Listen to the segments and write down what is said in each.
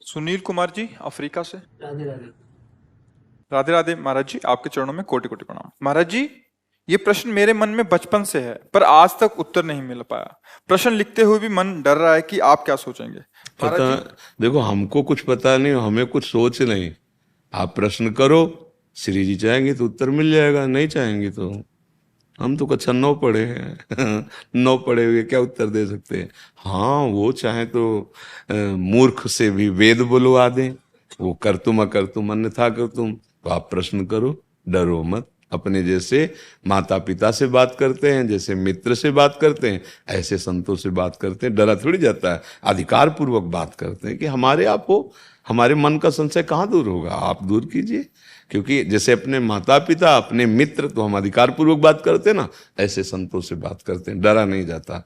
Sunil Kumar ji, Africa से। राधे राधे। राधे राधे महाराज जी, आपके चरणों में कोटि कोटि प्रणाम। महाराज जी, ये प्रश्न मेरे मन में बचपन से है, पर आज तक उत्तर नहीं मिल पाया। प्रश्न लिखते हुए भी मन डर रहा है कि आप क्या सोचेंगे। महाराज पता। जी, देखो, हमको कुछ पता नहीं, हमें कुछ सोच नहीं। आप प्रश्न करो, श्री जी चाहेंगे तो उत्तर मिल जाएगा, नहीं चाहेंगे तो हम तो कक्षा 9 पढ़े हैं। 9 पढ़े हुए क्या उत्तर दे सकते हैं। हाँ, वो चाहे तो मूर्ख से भी वेद बुलवा दें, वो कर तुम अकर तुम अन्यथा कर तुम। तो आप प्रश्न करो, डरो मत। अपने जैसे माता पिता से बात करते हैं, जैसे मित्र से बात करते हैं, ऐसे संतों से बात करते हैं। डरा थोड़ी जाता है, अधिकार पूर्वक बात करते हैं कि हमारे आप हो। हमारे मन का संशय कहाँ दूर होगा, आप दूर कीजिए। क्योंकि जैसे अपने माता पिता, अपने मित्र, तो हम अधिकार पूर्वक बात करते हैं ना, ऐसे संतों से बात करते हैं, डरा नहीं जाता।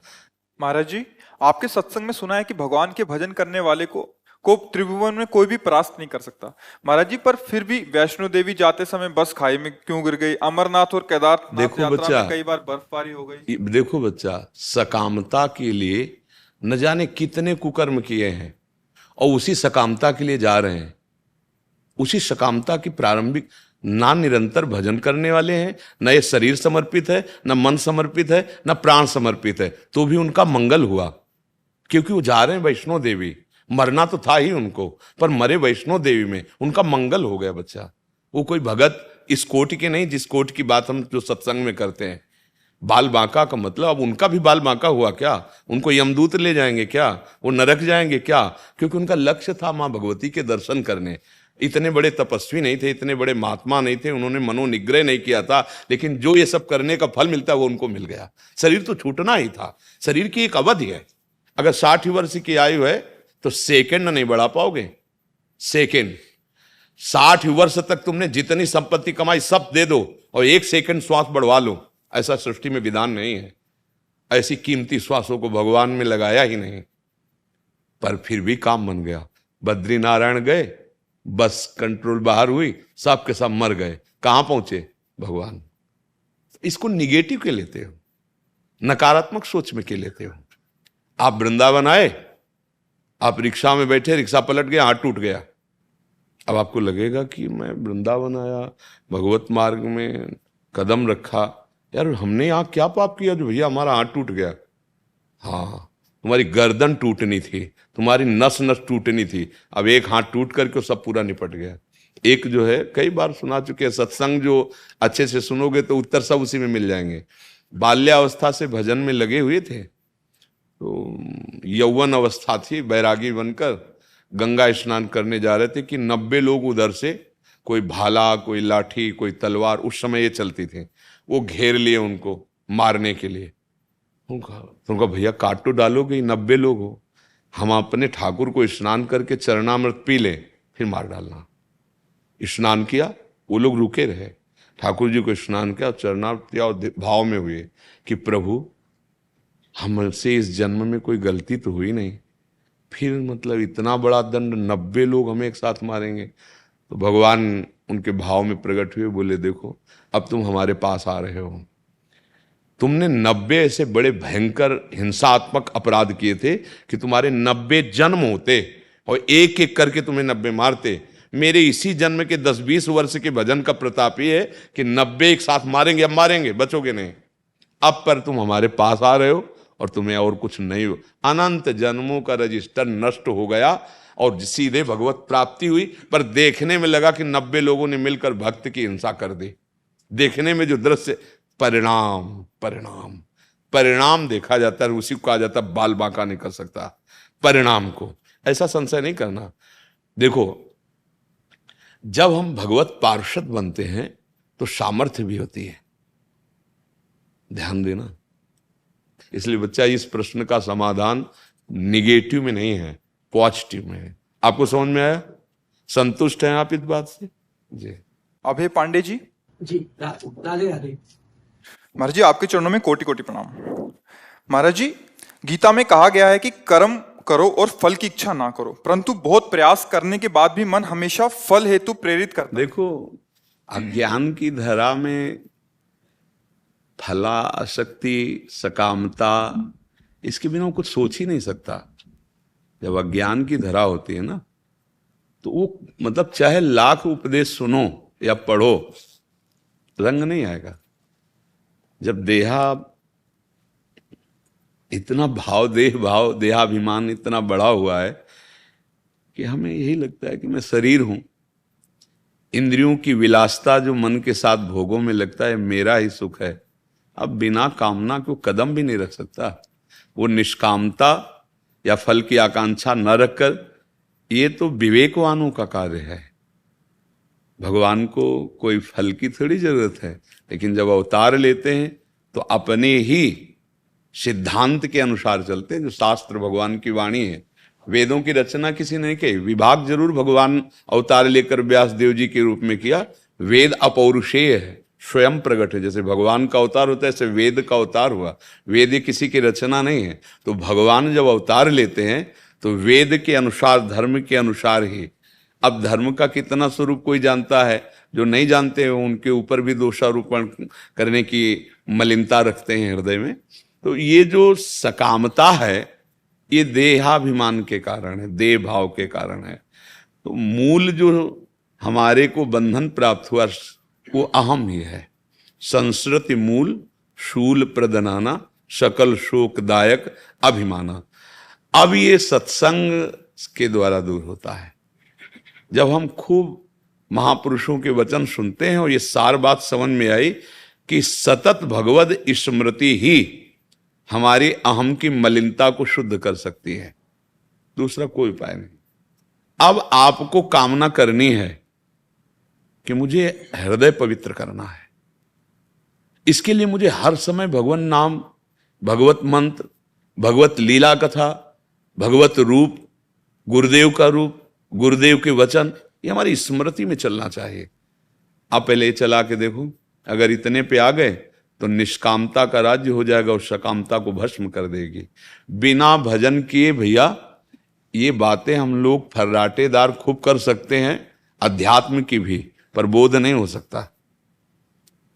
महाराज जी, आपके सत्संग में सुना है कि भगवान के भजन करने वाले को त्रिभुवन में कोई भी परास्त नहीं कर सकता। महाराज जी, पर फिर भी वैष्णो देवी जाते समय बस खाई में क्यों गिर गई? अमरनाथ और केदारनाथ देखो यात्रा बच्चा, में कई बार बर्फबारी हो गई। देखो बच्चा, सकामता के लिए न जाने कितने कुकर्म किए हैं और उसी सकामता के लिए जा रहे हैं। उसी सकामता की प्रारंभिक, ना निरंतर भजन करने वाले हैं, न ये शरीर समर्पित है, न मन समर्पित है, न प्राण समर्पित है, तो भी उनका मंगल हुआ। क्योंकि वो जा रहे हैं वैष्णो देवी। मरना तो था ही उनको, पर मरे वैष्णो देवी में, उनका मंगल हो गया बच्चा। वो कोई भगत इस कोटि के नहीं, जिस कोटि की बात हम जो सत्संग में करते हैं। बाल बांका का मतलब, अब उनका भी बाल बांका हुआ क्या? उनको यमदूत ले जाएंगे क्या? वो नरक जाएंगे क्या? क्योंकि उनका लक्ष्य था मां भगवती के दर्शन करने। इतने बड़े तपस्वी नहीं थे, इतने बड़े महात्मा नहीं थे, उन्होंने मनोनिग्रह नहीं किया था, लेकिन जो ये सब करने का फल मिलता है वो उनको मिल गया। शरीर तो छूटना ही था। शरीर की एक अवधि है। अगर 60 वर्ष की आयु है तो सेकंड नहीं बढ़ा पाओगे। सेकंड, 60 वर्ष तक तुमने जितनी संपत्ति कमाई सब दे दो और 1 सेकंड श्वास बढ़वा लो, ऐसा सृष्टि में विधान नहीं है। ऐसी कीमती श्वासों को भगवान में लगाया ही नहीं, पर फिर भी काम बन गया। बद्री नारायण गए, बस कंट्रोल बाहर हुई, सब के सब मर गए। कहां पहुंचे? भगवान। इसको निगेटिव के लेते हो, नकारात्मक सोच में के लेते हो। आप वृंदावन आए, आप रिक्शा में बैठे, रिक्शा पलट गया, हाथ टूट गया। अब आपको लगेगा कि मैं वृंदावन आया, भगवत मार्ग में कदम रखा, यार हमने यहाँ क्या पाप किया जो भैया हमारा हाथ टूट गया? हाँ, तुम्हारी गर्दन टूटनी थी, तुम्हारी नस नस टूटनी थी। अब एक हाथ टूट करके सब पूरा निपट गया। एक जो है, कई बार सुना चुके हैं, सत्संग जो अच्छे से सुनोगे तो उत्तर सब उसी में मिल जाएंगे। बाल्यावस्था से भजन में लगे हुए थे, तो यौवन अवस्था थी, बैरागी बनकर गंगा स्नान करने जा रहे थे कि 90 लोग उधर से, कोई भाला, कोई लाठी, कोई तलवार, उस समय ये चलती थी, वो घेर लिए उनको मारने के लिए। उनका भैया काट तो डालोगे, 90 लोग हो। हम अपने ठाकुर को स्नान करके चरणामृत पी लें, फिर मार डालना। स्नान किया, वो लोग रुके रहे। ठाकुर जी को स्नान किया, चरणामृत किया और भाव में हुए कि प्रभु हमसे इस जन्म में कोई गलती तो हुई नहीं, फिर मतलब इतना बड़ा दंड, 90 लोग हमें एक साथ मारेंगे। तो भगवान उनके भाव में प्रकट हुए, बोले देखो अब तुम हमारे पास आ रहे हो, तुमने 90 ऐसे बड़े भयंकर हिंसात्मक अपराध किए थे कि तुम्हारे 90 जन्म होते और एक एक करके तुम्हें 90 मारते। मेरे इसी जन्म के 10-20 वर्ष के भजन का प्रताप ये है कि 90 एक साथ मारेंगे, अब मारेंगे, बचोगे नहीं। अब पर तुम हमारे पास आ रहे हो और तुम्हें और कुछ नहीं हो। अनंत जन्मों का रजिस्टर नष्ट हो गया और सीधे भगवत प्राप्ति हुई। पर देखने में लगा कि 90 लोगों ने मिलकर भक्त की हिंसा कर दी। देखने में जो दृश्य, परिणाम परिणाम परिणाम देखा जाता है, उसी को कहा जाता है बाल बांका नहीं कर सकता परिणाम को। ऐसा संशय नहीं करना। देखो, जब हम भगवत पार्षद बनते हैं तो सामर्थ्य भी होती है, ध्यान देना। इसलिए बच्चा, इस प्रश्न का समाधान निगेटिव में नहीं है, पॉजिटिव में है। आपको समझ में आया? संतुष्ट हैं आप इस बात से? जी। अभय पांडे जी। जी राधे राधे। महाराज जी, आपके चरणों में कोटि कोटि प्रणाम। महाराज जी, गीता में कहा गया है कि कर्म करो और फल की इच्छा ना करो, परंतु बहुत प्रयास करने के बाद भी मन हमेशा फल हेतु प्रेरित करता है। देखो, अज्ञान की धरा में फला आसक्ति, सकामता, इसके बिना वो कुछ सोच ही नहीं सकता। जब अज्ञान की धरा होती है ना, तो वो मतलब चाहे लाख उपदेश सुनो या पढ़ो, रंग नहीं आएगा। जब इतना भाव देहाभिमान इतना बड़ा हुआ है कि हमें यही लगता है कि मैं शरीर हूं। इंद्रियों की विलासता जो मन के साथ भोगों में लगता है मेरा ही सुख है, अब बिना कामना को कदम भी नहीं रख सकता। वो निष्कामता या फल की आकांक्षा न रखकर, ये तो विवेकवानों का कार्य है। भगवान को कोई फल की थोड़ी जरूरत है, लेकिन जब अवतार लेते हैं तो अपने ही सिद्धांत के अनुसार चलते हैं। जो शास्त्र भगवान की वाणी है, वेदों की रचना किसी ने की, विभाग जरूर भगवान अवतार लेकर व्यास देव जी के रूप में किया। वेद अपौरुषेय है, स्वयं प्रकट है। जैसे भगवान का अवतार होता है, ऐसे वेद का अवतार हुआ। वेद किसी की रचना नहीं है। तो भगवान जब अवतार लेते हैं तो वेद के अनुसार, धर्म के अनुसार ही। अब धर्म का कितना स्वरूप कोई जानता है, जो नहीं जानते हैं उनके ऊपर भी दोषारोपण करने की मलिनता रखते हैं हृदय में। तो ये जो सकामता है, ये देहाभिमान के कारण है, देह भाव के कारण है। तो मूल जो हमारे को बंधन प्राप्त हुआ वो अहम ही है। संस्कृति मूल शूल प्रदनाना, सकल शोकदायक अभिमाना। अब ये सत्संग के द्वारा दूर होता है। जब हम खूब महापुरुषों के वचन सुनते हैं और ये सार बात समझ में आई कि सतत भगवद स्मृति ही हमारी अहम की मलिनता को शुद्ध कर सकती है, दूसरा कोई उपाय नहीं। अब आपको कामना करनी है कि मुझे हृदय पवित्र करना है। इसके लिए मुझे हर समय भगवान नाम, भगवत मंत्र, भगवत लीला कथा, भगवत रूप, गुरुदेव का रूप, गुरुदेव के वचन, ये हमारी स्मृति में चलना चाहिए। आप पहले ये चला के देखो, अगर इतने पे आ गए तो निष्कामता का राज्य हो जाएगा और सकामता को भस्म कर देगी। बिना भजन किए भैया ये बातें हम लोग फर्राटेदार खूब कर सकते हैं, अध्यात्म की भी, पर बोध नहीं हो सकता।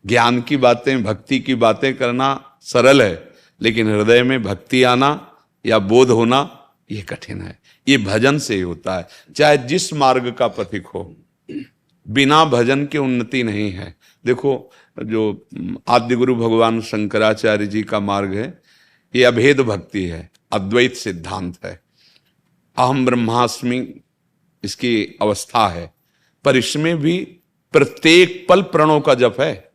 ज्ञान की बातें, भक्ति की बातें करना सरल है, लेकिन हृदय में भक्ति आना या बोध होना ये कठिन है। ये भजन से ही होता है, चाहे जिस मार्ग का पथिक हो। बिना भजन के उन्नति नहीं है। देखो, जो आद्य गुरु भगवान शंकराचार्य जी का मार्ग है, ये अभेद भक्ति है, अद्वैत सिद्धांत है। अहम ब्रह्मास्मि इसकी अवस्था है, पर इसमें भी प्रत्येक पल प्रणव का जप है।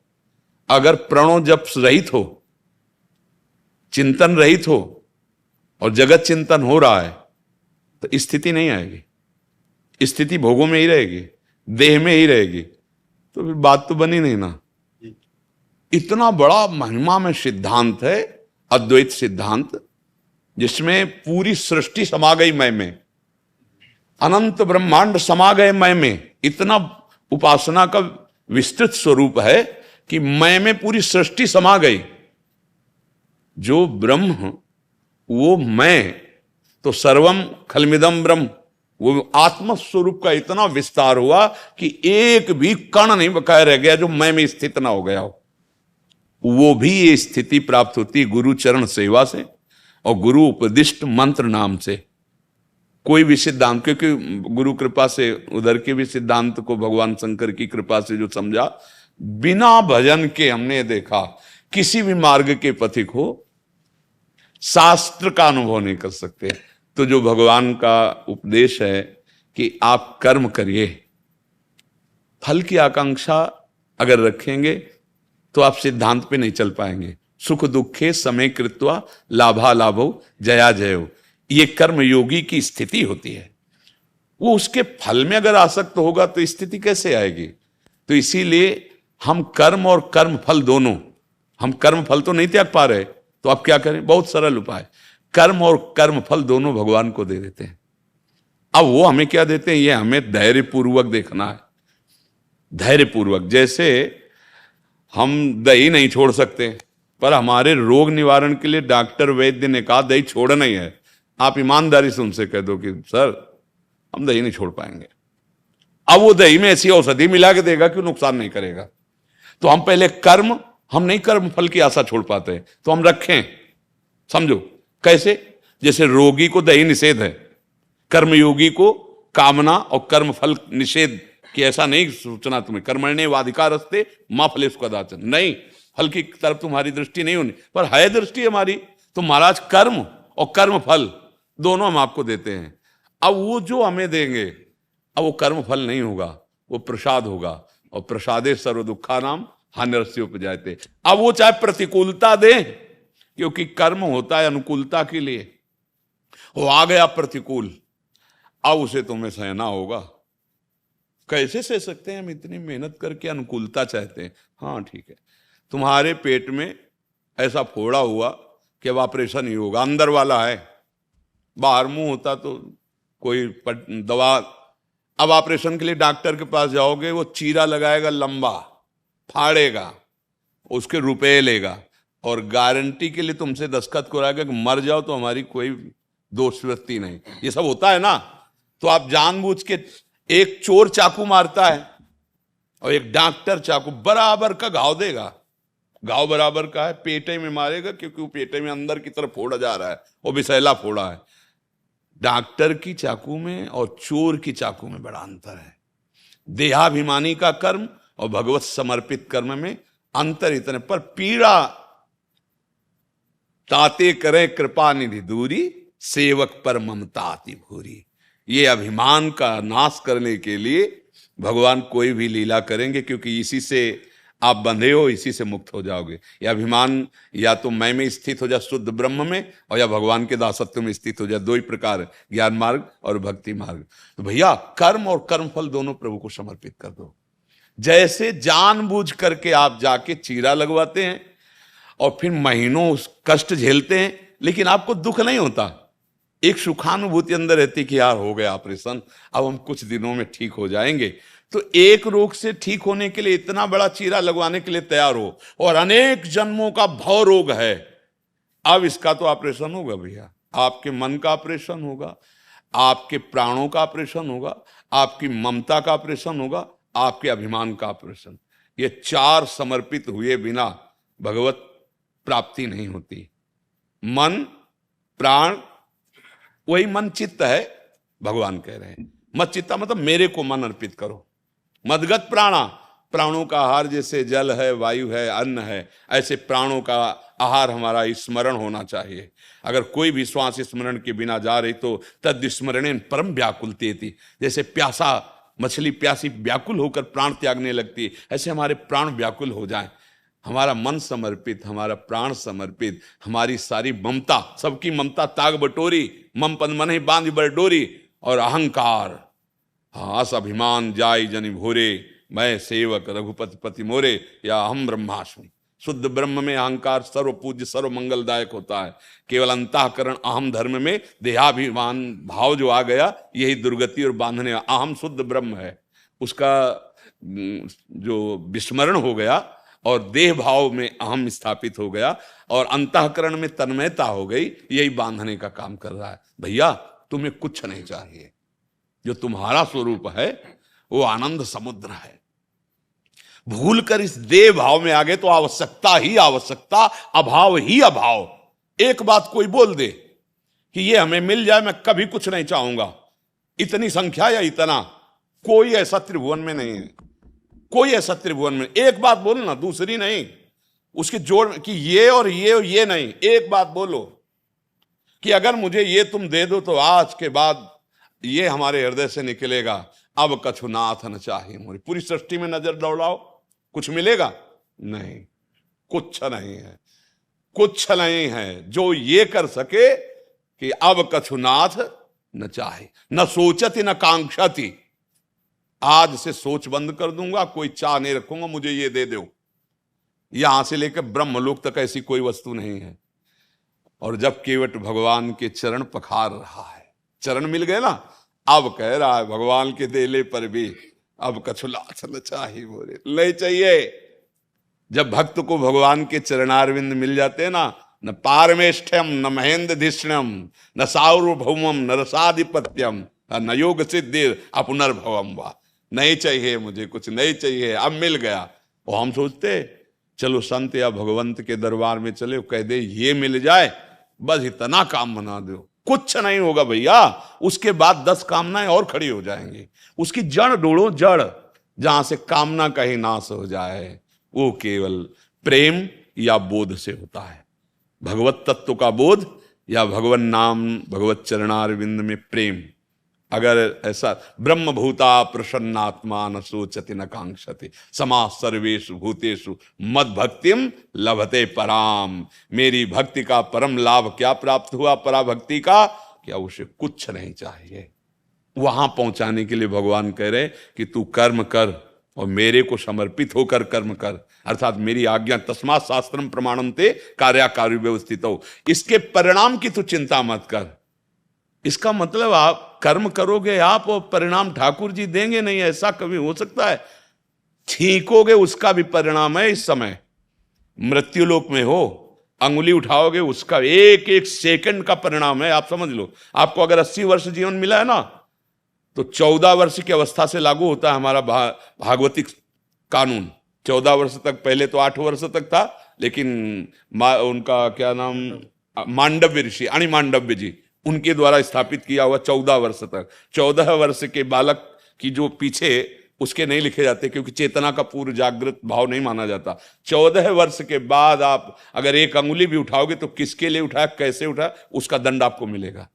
अगर प्रणव जप रहित हो, चिंतन रहित हो और जगत चिंतन हो रहा है तो स्थिति नहीं आएगी। स्थिति भोगों में ही रहेगी, देह में ही रहेगी, तो फिर बात तो बनी नहीं ना। इतना बड़ा महिमा में सिद्धांत है अद्वैत सिद्धांत, जिसमें पूरी सृष्टि समा गई मैं में, अनंत ब्रह्मांड समा गए मैं में। इतना उपासना का विस्तृत स्वरूप है कि मैं में पूरी सृष्टि समा गई। जो ब्रह्म वो मैं, तो सर्वम खलमिदम ब्रह्म, वो आत्म स्वरूप का इतना विस्तार हुआ कि एक भी कण नहीं बकाया रह गया जो मैं में स्थित ना हो गया हो। वो भी ये स्थिति प्राप्त होती गुरु चरण सेवा से और गुरु उपदिष्ट मंत्र नाम से। कोई भी सिद्धांत, क्योंकि गुरु कृपा से उधर के भी सिद्धांत को भगवान शंकर की कृपा से जो समझा, बिना भजन के हमने देखा किसी भी मार्ग के पथिक हो शास्त्र का अनुभव नहीं कर सकते। तो जो भगवान का उपदेश है कि आप कर्म करिए, फल की आकांक्षा अगर रखेंगे तो आप सिद्धांत पे नहीं चल पाएंगे। सुख दुखे समय कृत्वा लाभा लाभो जया जयो, ये कर्म योगी की स्थिति होती है। वो उसके फल में अगर आसक्त होगा तो स्थिति कैसे आएगी। तो इसीलिए हम कर्म और कर्म फल दोनों, हम कर्म फल तो नहीं त्याग पा रहे, तो आप क्या करें, बहुत सरल उपाय, कर्म और कर्म फल दोनों भगवान को दे देते हैं। अब वो हमें क्या देते हैं, ये हमें धैर्य पूर्वक देखना है। धैर्य पूर्वक, जैसे हम दही नहीं छोड़ सकते, पर हमारे रोग निवारण के लिए डॉक्टर वैद्य ने कहा दही छोड़ना ही है। आप ईमानदारी से उनसे कह दो कि सर हम दही नहीं छोड़ पाएंगे। अब वो दही में ऐसी औषधि मिला के देगा कि नुकसान नहीं करेगा। तो हम पहले कर्म, हम नहीं कर्म फल की आशा छोड़ पाते, तो हम रखें। समझो कैसे, जैसे रोगी को दही निषेध है, कर्मयोगी को कामना और कर्म फल निषेध कि ऐसा नहीं सोचना तुम्हें, कर्मण्येवाधिकारस्ते मां फलेषु कदाचन, नहीं, फल की तरफ तुम्हारी दृष्टि नहीं होनी, पर है दृष्टि हमारी। तो महाराज कर्म और कर्म फल दोनों हम आपको देते हैं। अब वो जो हमें देंगे, अब वो कर्म फल नहीं होगा, वो प्रसाद होगा, और प्रसादे सर्व दुखानाम हानिरस्य उपजायते। अब वो चाहे प्रतिकूलता दे, क्योंकि कर्म होता है अनुकूलता के लिए, वो आ गया प्रतिकूल, अब उसे तुम्हें सहना होगा। कैसे सह सकते हैं हम, इतनी मेहनत करके अनुकूलता चाहते हैं। हाँ ठीक है, तुम्हारे पेट में ऐसा फोड़ा हुआ कि अब ऑपरेशन ही होगा, अंदर वाला है, बाहर मुंह होता तो कोई दवा। अब ऑपरेशन के लिए डॉक्टर के पास जाओगे, वो चीरा लगाएगा लंबा, फाड़ेगा, उसके रुपए लेगा, और गारंटी के लिए तुमसे दस्तखत कराएगा कि मर जाओ तो हमारी कोई दोषवृत्ति नहीं। ये सब होता है ना। तो आप जानबूझ के, एक चोर चाकू मारता है और एक डॉक्टर चाकू बराबर का घाव देगा, घाव बराबर का है, पेटे में मारेगा, क्योंकि वो पेटे में अंदर की तरफ फोड़ा जा रहा है, वो विषैला फोड़ा है। डॉक्टर की चाकू में और चोर की चाकू में बड़ा अंतर है। देहाभिमानी का कर्म और भगवत समर्पित कर्म में अंतर इतने, पर पीड़ा ताते करे कृपा निधि दूरी, सेवक पर ममता अति भूरी। ये अभिमान का नाश करने के लिए भगवान कोई भी लीला करेंगे, क्योंकि इसी से आप बंधे हो, इसी से मुक्त हो जाओगे। यह अभिमान या तो मैं में स्थित हो जाए शुद्ध ब्रह्म में, और या भगवान के दासत्व में स्थित हो जाए। दो ही प्रकार, ज्ञान मार्ग और भक्ति मार्ग। तो भैया कर्म और कर्मफल दोनों प्रभु को समर्पित कर दो। जैसे जानबूझ करके आप जाके चीरा लगवाते हैं और फिर महीनों उस कष्ट झेलते हैं, लेकिन आपको दुख नहीं होता, एक सुखानुभूति अंदर रहती कि यार हो गया ऑपरेशन, अब हम कुछ दिनों में ठीक हो जाएंगे। तो एक रोग से ठीक होने के लिए इतना बड़ा चीरा लगवाने के लिए तैयार हो, और अनेक जन्मों का भव रोग है, अब इसका तो ऑपरेशन होगा भैया। आपके मन का ऑपरेशन होगा, आपके प्राणों का ऑपरेशन होगा, आपकी ममता का ऑपरेशन होगा, आपके अभिमान का ऑपरेशन। ये चार समर्पित हुए बिना भगवत प्राप्ति नहीं होती। मन, प्राण, वही मन चित्त है। भगवान कह रहे हैं मत चित्ता मतलब मेरे को मन अर्पित करो। मदगत प्राणा, प्राणों का आहार जैसे जल है, वायु है, अन्न है, ऐसे प्राणों का आहार हमारा स्मरण होना चाहिए। अगर कोई भी श्वास स्मरण के बिना जा रही तो तद स्मरणेन परम व्याकुलते थी। जैसे प्यासा मछली प्यासी व्याकुल होकर प्राण त्यागने लगती है, ऐसे हमारे प्राण व्याकुल हो जाएं। हमारा मन समर्पित, हमारा प्राण समर्पित, हमारी सारी ममता, सबकी ममता ताग बटोरी, मम पद मन ही बांध बरडोरी, और अहंकार हास अभिमान जाय जनि भोरे, मैं सेवक रघुपति पति मोरे, या अहम ब्रह्मास्मि। शुद्ध ब्रह्म में अहंकार सर्व पूज्य सर्व मंगलदायक होता है। केवल अंतःकरण अहम धर्म में देहाभिमान भाव जो आ गया, यही दुर्गति और बांधने। अहम शुद्ध ब्रह्म है, उसका जो विस्मरण हो गया और देह भाव में अहम स्थापित हो गया और अंतःकरण में तन्मयता हो गई, यही बांधने का काम कर रहा है। भैया तुम्हें कुछ नहीं चाहिए, जो तुम्हारा स्वरूप है वो आनंद समुद्र है। भूल कर इस देह भाव में आ गए तो आवश्यकता ही आवश्यकता, अभाव ही अभाव। एक बात कोई बोल दे कि ये हमें मिल जाए, मैं कभी कुछ नहीं चाहूंगा, इतनी संख्या या इतना, कोई ऐसा त्रिभुवन में नहीं है। कोई ऐसा त्रिभुवन में एक बात बोलना, दूसरी नहीं, उसके जोड़ कि ये और ये नहीं। एक बात बोलो कि अगर मुझे ये तुम दे दो तो आज के बाद ये हमारे हृदय से निकलेगा, अब कछु नाथ न चाहिए मोरी। पूरी सृष्टि में नजर दौड़ाओ, कुछ मिलेगा? नहीं, कुछ नहीं है, कुछ नहीं है जो ये कर सके कि अब कछु नाथ न चाहे, न सोचती न कांक्षती। आज से सोच बंद कर दूंगा, कोई चाह नहीं रखूंगा मुझे ये दे दो। यहां से लेकर ब्रह्मलोक तक ऐसी कोई वस्तु नहीं है। और जब केवट भगवान के चरण पखार रहा है, चरण मिल गए ना, अब कह रहा है भगवान के देले पर भी अब कछु लाथ न चाहिए बोले, नहीं चाहिए। जब भक्त को भगवान के चरणारविंद मिल जाते हैं ना, न पारमेष्ठ्यम न महेंद्र धिष्णम न सार्वभौमम न रसाधिपत्यम न योग सिद्धि अपुनर्भवम वा। नहीं चाहिए मुझे, कुछ नहीं चाहिए, अब मिल गया। और हम सोचते चलो संत या भगवंत के दरबार में चले, कह दे ये मिल जाए, बस इतना काम बना दो। कुछ नहीं होगा भैया। उसके बाद 10 कामनाएं और खड़ी हो जाएंगी। उसकी जड़ ढूंढो, जड़ जहां से कामना का ही नाश हो जाए, वो केवल प्रेम या बोध से होता है। भगवत तत्व का बोध या भगवन नाम, भगवत चरणारविंद में प्रेम। अगर ऐसा ब्रह्म भूता प्रसन्नात्मा न सोचति न कांक्षति समा सर्वेषु भूतेषु मद भक्तिम लभते पराम। मेरी भक्ति का परम लाभ क्या प्राप्त हुआ? पराभक्ति का। क्या उसे कुछ नहीं चाहिए। वहां पहुंचाने के लिए भगवान कह रहे कि तू कर्म कर और मेरे को समर्पित होकर कर्म कर, अर्थात मेरी आज्ञा तस्मात् शास्त्रम प्रमाणन्ते कार्याकारी व्यवस्थित हो। इसके परिणाम की तू चिंता मत कर। इसका मतलब आप कर्म करोगे आप और परिणाम ठाकुर जी देंगे नहीं, ऐसा कभी हो सकता है? छींकोगे उसका भी परिणाम है। इस समय मृत्युलोक में हो, अंगुली उठाओगे उसका एक एक सेकंड का परिणाम है। आप समझ लो, आपको अगर 80 वर्ष जीवन मिला है ना, तो 14 वर्ष की अवस्था से लागू होता है हमारा भागवतिक कानून। 14 वर्ष तक, पहले तो 8 वर्ष तक था, लेकिन उनका क्या नाम, मांडव्य ऋषि, अणि मांडव्य जी, उनके द्वारा स्थापित किया हुआ 14 वर्ष तक। 14 वर्ष के बालक की जो पीछे उसके नहीं लिखे जाते, क्योंकि चेतना का पूर्व जागृत भाव नहीं माना जाता। 14 वर्ष के बाद आप अगर एक अंगुली भी उठाओगे तो किसके लिए उठाया, कैसे उठाया, उसका दंड आपको मिलेगा।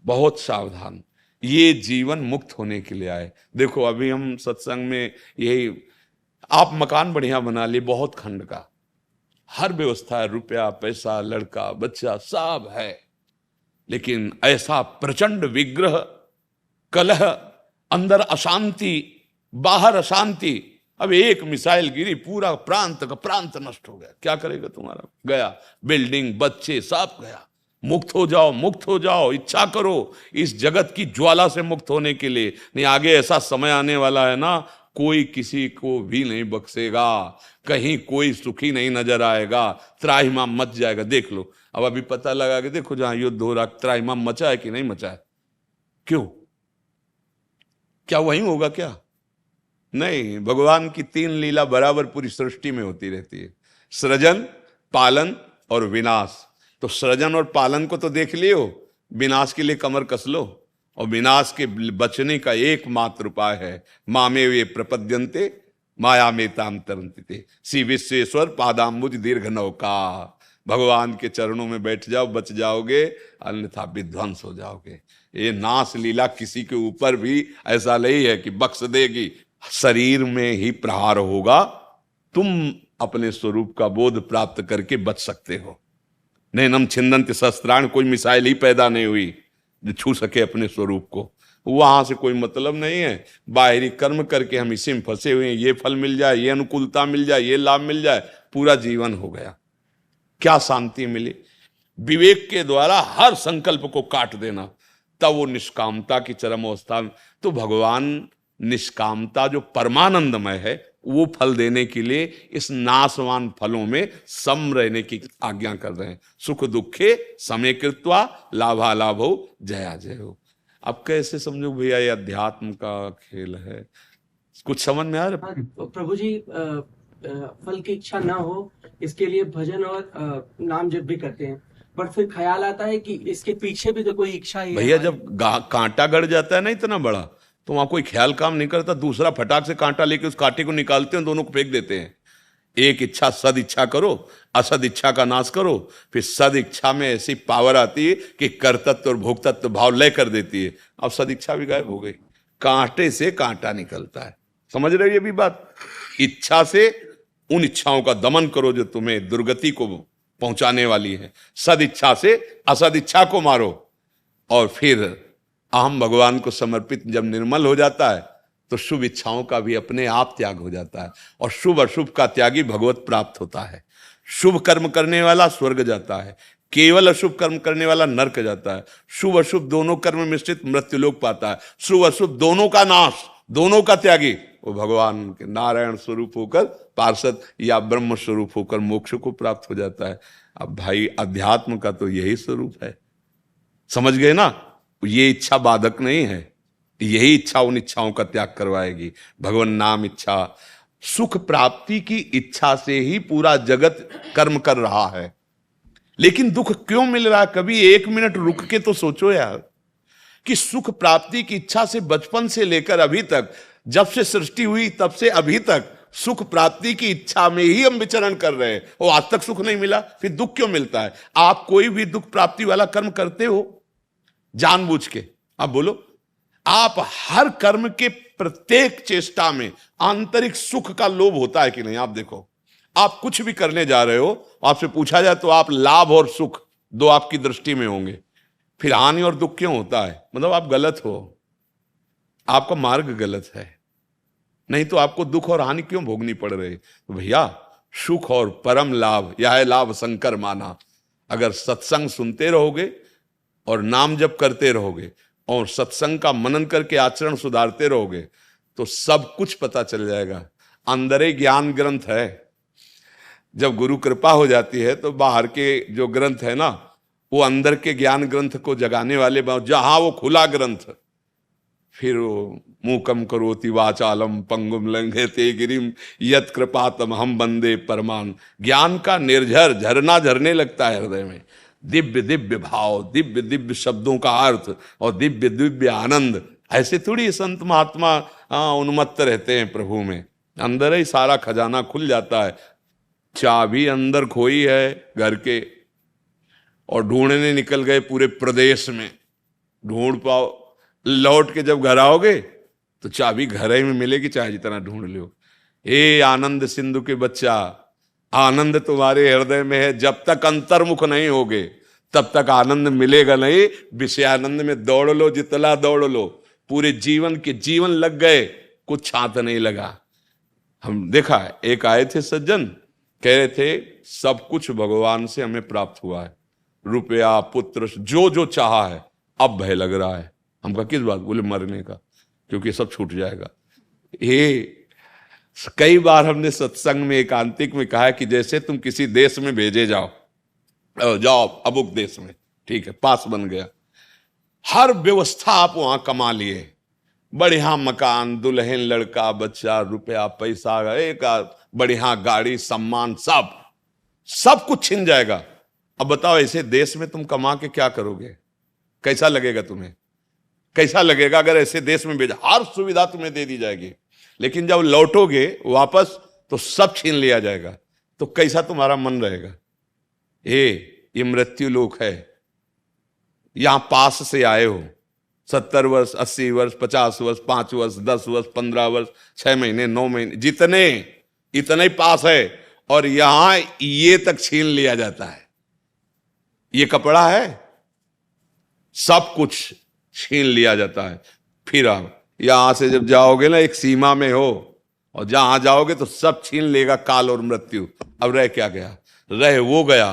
बहुत सावधान। ये जीवन मुक्त होने के लिए आए। देखो अभी हम सत्संग में यही, आप मकान बढ़िया बना लिए, बहुत खंड का, हर व्यवस्था है, रुपया पैसा लड़का बच्चा सब है, लेकिन ऐसा प्रचंड विग्रह, कलह, अंदर अशांति, बाहर अशांति। अब एक मिसाइल गिरी, पूरा प्रांत का प्रांत नष्ट हो गया। क्या करेगा तुम्हारा? गया, बिल्डिंग, बच्चे, सब गया। मुक्त हो जाओ, मुक्त हो जाओ, इच्छा करो इस जगत की ज्वाला से मुक्त होने के लिए। नहीं, आगे ऐसा समय आने वाला है ना, कोई किसी को भी नहीं बख्शेगा, कहीं कोई सुखी नहीं नजर आएगा, त्राहिमाम मच जाएगा। देख लो, अब अभी पता लगा कि देखो जहां युद्ध हो रहा, त्राहिमाम मचा है कि नहीं मचा है? क्यों? क्या वहीं होगा क्या? नहीं, भगवान की 3 लीला बराबर पूरी सृष्टि में होती रहती है, सृजन, पालन और विनाश। तो सृजन और पालन को तो देख लियो, विनाश के लिए कमर कस लो। और विनाश के बचने का एकमात्र उपाय है मामे वे प्रपद्यन्ते माया में ताम तरन्ते श्री विश्वेश्वर पादाम्बुज दीर्घ नौका। भगवान के चरणों में बैठ जाओ, बच जाओगे, अन्यथा विध्वंस हो जाओगे। ये नाश लीला किसी के ऊपर भी ऐसा नहीं है कि बख्श देगी। शरीर में ही प्रहार होगा, तुम अपने स्वरूप का बोध प्राप्त करके बच सकते हो। नैनम छिन्दन्ति शस्त्राण, कोई मिसाइल ही पैदा नहीं हुई जो छू सके अपने स्वरूप को। वहां से कोई मतलब नहीं है। बाहरी कर्म करके हम इसी में फंसे हुए हैं, ये फल मिल जाए, ये अनुकूलता मिल जाए, ये लाभ मिल जाए, पूरा जीवन हो गया। क्या शांति मिली? विवेक के द्वारा हर संकल्प को काट देना, तब वो निष्कामता की चरम अवस्था में। तो भगवान निष्कामता जो परमानंदमय है, वो फल देने के लिए इस नाशवान फलों में सम रहने की आज्ञा कर रहे हैं। सुख दुखे समय कृत्वा लाभा लाभो जया जय हो। अब कैसे समझो भैया, ये अध्यात्म का खेल है। कुछ समझ में आ रहा? प्रभु जी, फल की इच्छा ना हो इसके लिए भजन और नाम जप भी करते हैं, पर फिर ख्याल आता है कि इसके पीछे भी तो कोई इच्छा ही है। भैया जब कांटा गड़ जाता है ना इतना बड़ा, तो वहां कोई ख्याल काम नहीं करता। दूसरा फटाक से कांटा लेके उस कांटे को निकालते हैं, दोनों को फेंक देते हैं। एक इच्छा सद इच्छा करो, असद इच्छा का नाश करो। फिर सद इच्छा में ऐसी पावर आती है कि कर्तत्व और भोक्तत्व भाव लय कर देती है। अब सद इच्छा भी गायब हो गई, कांटे से कांटा निकलता है। समझ रहे हो ये भी बात? इच्छा से उन इच्छाओं का दमन करो जो तुम्हें दुर्गति को पहुंचाने वाली है। सद इच्छा से असद इच्छा को मारो। और फिर अहम भगवान को समर्पित जब निर्मल हो जाता है, तो शुभ इच्छाओं का भी अपने आप त्याग हो जाता है। और शुभ अशुभ का त्यागी भगवत प्राप्त होता है। शुभ कर्म करने वाला स्वर्ग जाता है, केवल अशुभ कर्म करने वाला नरक जाता है। शुभ अशुभ दोनों कर्म मिश्रित मृत्युलोक पाता है। शुभ अशुभ दोनों का नाश, दोनों का त्यागी वो भगवान के नारायण स्वरूप होकर, पार्षद या ब्रह्म स्वरूप होकर मोक्ष को प्राप्त हो जाता है। अब भाई अध्यात्म का तो यही स्वरूप है। समझ गए ना? ये इच्छा बाधक नहीं है, यही इच्छा उन इच्छाओं का त्याग करवाएगी। भगवान नाम इच्छा, सुख प्राप्ति की इच्छा से ही पूरा जगत कर्म कर रहा है। लेकिन दुख क्यों मिल रहा है? कभी एक मिनट रुक के तो सोचो यार, कि सुख प्राप्ति की इच्छा से बचपन से लेकर अभी तक, जब से सृष्टि हुई तब से अभी तक सुख प्राप्ति की इच्छा में ही हम विचरण कर रहे हैं, और आज तक सुख नहीं मिला, फिर दुख क्यों मिलता है? आप कोई भी दुख प्राप्ति वाला कर्म करते हो जानबूझ के? आप बोलो, आप हर कर्म के प्रत्येक चेष्टा में आंतरिक सुख का लोभ होता है कि नहीं? आप देखो, आप कुछ भी करने जा रहे हो, आपसे पूछा जाए तो आप लाभ और सुख दो आपकी दृष्टि में होंगे, फिर हानि और दुख क्यों होता है? मतलब आप गलत हो, आपका मार्ग गलत है, नहीं तो आपको दुख और हानि क्यों भोगनी पड़ रही? तो भैया, सुख और परम लाभ, यह है लाभ शंकर माना। अगर सत्संग सुनते रहोगे और नाम जप करते रहोगे और सत्संग का मनन करके आचरण सुधारते रहोगे तो सब कुछ पता चल जाएगा। अंदर ही ज्ञान ग्रंथ है। जब गुरु कृपा हो जाती है तो बाहर के जो ग्रंथ है ना, वो अंदर के ज्ञान ग्रंथ को जगाने वाले, जहां वो खुला ग्रंथ, फिर वो मूकम करोति वाचालम पंगुम लंघयते गिरिम यत् कृपातम हम बंदे परमान। ज्ञान का निर्झर झरना झरने लगता है हृदय में, दिव्य दिव्य भाव, दिव्य दिव्य शब्दों का अर्थ और दिव्य दिव्य आनंद। ऐसे थोड़ी संत महात्मा उन्मत्त रहते हैं प्रभु में, अंदर ही सारा खजाना खुल जाता है। चाबी अंदर खोई है घर के और ढूंढने निकल गए पूरे प्रदेश में, ढूंढ पाओ, लौट के जब घर आओगे तो चाबी घर ही में मिलेगी, चाहे जितना ढूंढ लो। हे आनंद सिंधु के बच्चा, आनंद तुम्हारे हृदय में है। जब तक अंतर्मुख नहीं होगे तब तक आनंद मिलेगा नहीं। विषयानंद में दौड़ लो, जितना दौड़ लो, पूरे जीवन के जीवन लग गए, कुछ छात नहीं लगा। हम देखा है, एक आए थे सज्जन, कह रहे थे सब कुछ भगवान से हमें प्राप्त हुआ है, रुपया पुत्र जो जो चाहा है, अब भय लग रहा है। हम कहा किस बात? बोले मरने का, क्योंकि सब छूट जाएगा। ये कई बार हमने सत्संग में एकांतिक में कहा है कि जैसे तुम किसी देश में भेजे जाओ अमुक देश में, ठीक है, पास बन गया, हर व्यवस्था आप वहां कमा लिए, बढ़िया मकान, दुल्हन, लड़का, बच्चा, रुपया, पैसा, एक बढ़िया गाड़ी, सम्मान, सब कुछ छिन जाएगा। अब बताओ, ऐसे देश में तुम कमा के क्या करोगे? कैसा लगेगा तुम्हें? कैसा लगेगा अगर ऐसे देश में भेजा? हर सुविधा तुम्हें दे दी जाएगी, लेकिन जब लौटोगे वापस तो सब छीन लिया जाएगा, तो कैसा तुम्हारा मन रहेगा? ये मृत्यु लोक है। यहां पास से आए हो, 70 वर्ष, 80 वर्ष, 50 वर्ष, 5 वर्ष, 10 वर्ष, 15 वर्ष, 6 महीने, 9 महीने, जितने इतने पास है, और यहां ये तक छीन लिया जाता है। ये कपड़ा है, सब कुछ छीन लिया जाता है। फिर आप यहां से जब जाओगे ना, एक सीमा में हो, और जहां जाओगे तो सब छीन लेगा काल और मृत्यु। अब रह क्या गया? रह वो गया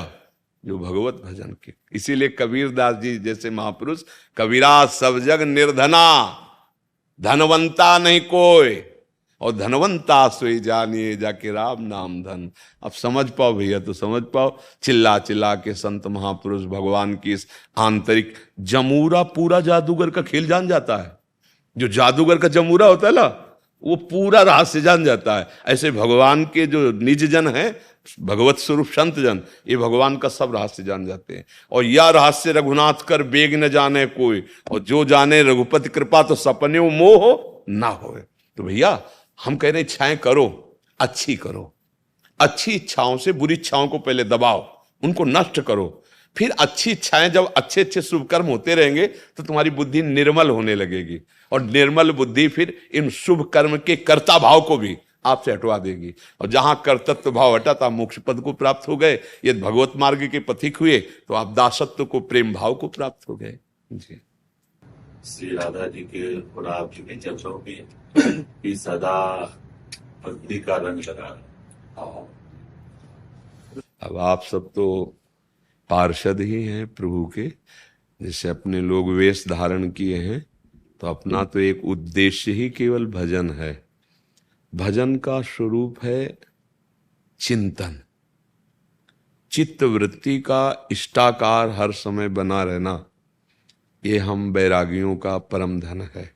जो भगवत भजन के। इसीलिए कबीरदास जी जैसे महापुरुष, कबीरा सब जग निर्धना, धनवंता नहीं कोई, और धनवंता सोई जानिए जाके राम नाम धन। अब समझ पाओ भैया, तो समझ पाओ। चिल्ला चिल्ला के संत महापुरुष भगवान की इस आंतरिक जमूरा, पूरा जादूगर का खेल जान जाता है। जो जादूगर का जमूरा होता है ना, वो पूरा रहस्य जान जाता है। ऐसे भगवान के जो निज जन है, भगवत स्वरूप संत जन, ये भगवान का सब रहस्य जान जाते हैं। और यह रहस्य रघुनाथ कर बेग न जाने कोई, और जो जाने रघुपति कृपा तो सपने मोह ना होए। तो भैया, हम कह रहे इच्छाएं करो, अच्छी करो। अच्छी इच्छाओं से बुरी इच्छाओं को पहले दबाओ, उनको नष्ट करो। फिर अच्छी इच्छाएं, जब अच्छे अच्छे शुभ कर्म होते रहेंगे तो तुम्हारी बुद्धि निर्मल होने लगेगी, और निर्मल बुद्धि फिर इन शुभ कर्म के कर्ता भाव को भी आपसे हटवा देगी। और जहां कर्तृत्व भाव हटा तो आप मोक्ष पद को प्राप्त हो गए। यदि भगवत मार्ग के पथिक हुए तो आप दासत्व को, प्रेम भाव को प्राप्त हो गए। जी, श्री राधा जी के और आप जी के चर्चाओं में कि सदा भक्ति का रंग लगा। अब आप सब तो पार्षद ही हैं प्रभु के, जैसे अपने लोग वेश धारण किए हैं, तो अपना तो एक उद्देश्य ही केवल भजन है। भजन का स्वरूप है चिंतन, चित्त वृत्ति का इष्टाकार हर समय बना रहना। ये हम बैरागियों का परम धन है।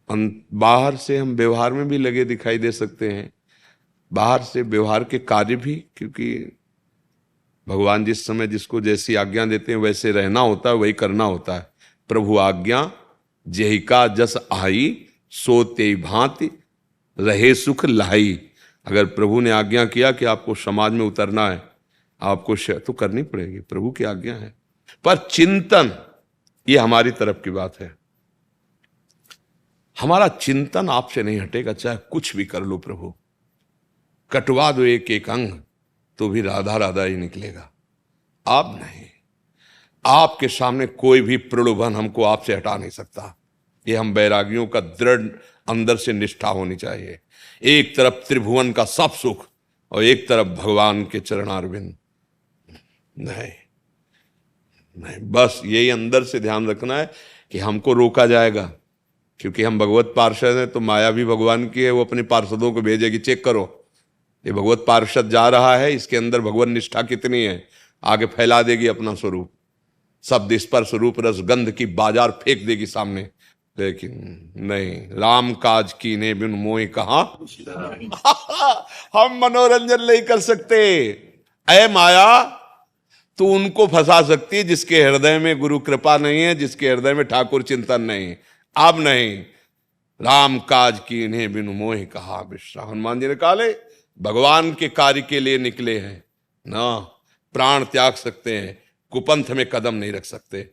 बाहर से हम व्यवहार में भी लगे दिखाई दे सकते हैं, बाहर से व्यवहार के कार्य भी, क्योंकि भगवान जिस समय जिसको जैसी आज्ञा देते हैं वैसे रहना होता है, वही करना होता है। प्रभु आज्ञा जेहिका जस आई, सो ते भांति रहे सुख लाई। अगर प्रभु ने आज्ञा किया कि आपको समाज में उतरना है, आपको तो करनी पड़ेगी, प्रभु की आज्ञा है। पर चिंतन, ये हमारी तरफ की बात है। हमारा चिंतन आपसे नहीं हटेगा, चाहे कुछ भी कर लो प्रभु, कटवा दो एक एक अंग तो भी राधा राधा ही निकलेगा। आप नहीं, आपके सामने कोई भी प्रलोभन हमको आपसे हटा नहीं सकता। ये हम बैरागियों का दृढ़ अंदर से निष्ठा होनी चाहिए। एक तरफ त्रिभुवन का सब सुख और एक तरफ भगवान के चरणारविंद। नहीं नहीं, बस यही अंदर से ध्यान रखना है कि हमको रोका जाएगा, क्योंकि हम भगवत पार्षद हैं। तो माया भी भगवान की है, वो अपने पार्षदों को भेजेगी, चेक करो ये भगवत पार्षद जा रहा है, इसके अंदर भगवत निष्ठा कितनी है, आगे फैला देगी अपना स्वरूप, शब्द स्पर्श रूप रस गंध की बाजार फेंक देगी सामने। लेकिन नहीं, राम काज कीने बिन मोहि कहा हम मनोरंजन नहीं कर सकते। ऐ माया, तू उनको फंसा सकती है जिसके हृदय में गुरु कृपा नहीं है, जिसके हृदय में ठाकुर चिंतन नहीं। अब नहीं, राम काज कीने बिन मोहि कहा विश्रा। हनुमान जी ने कहा भगवान के कार्य के लिए निकले हैं ना, प्राण त्याग सकते हैं, कुपंथ में कदम नहीं रख सकते,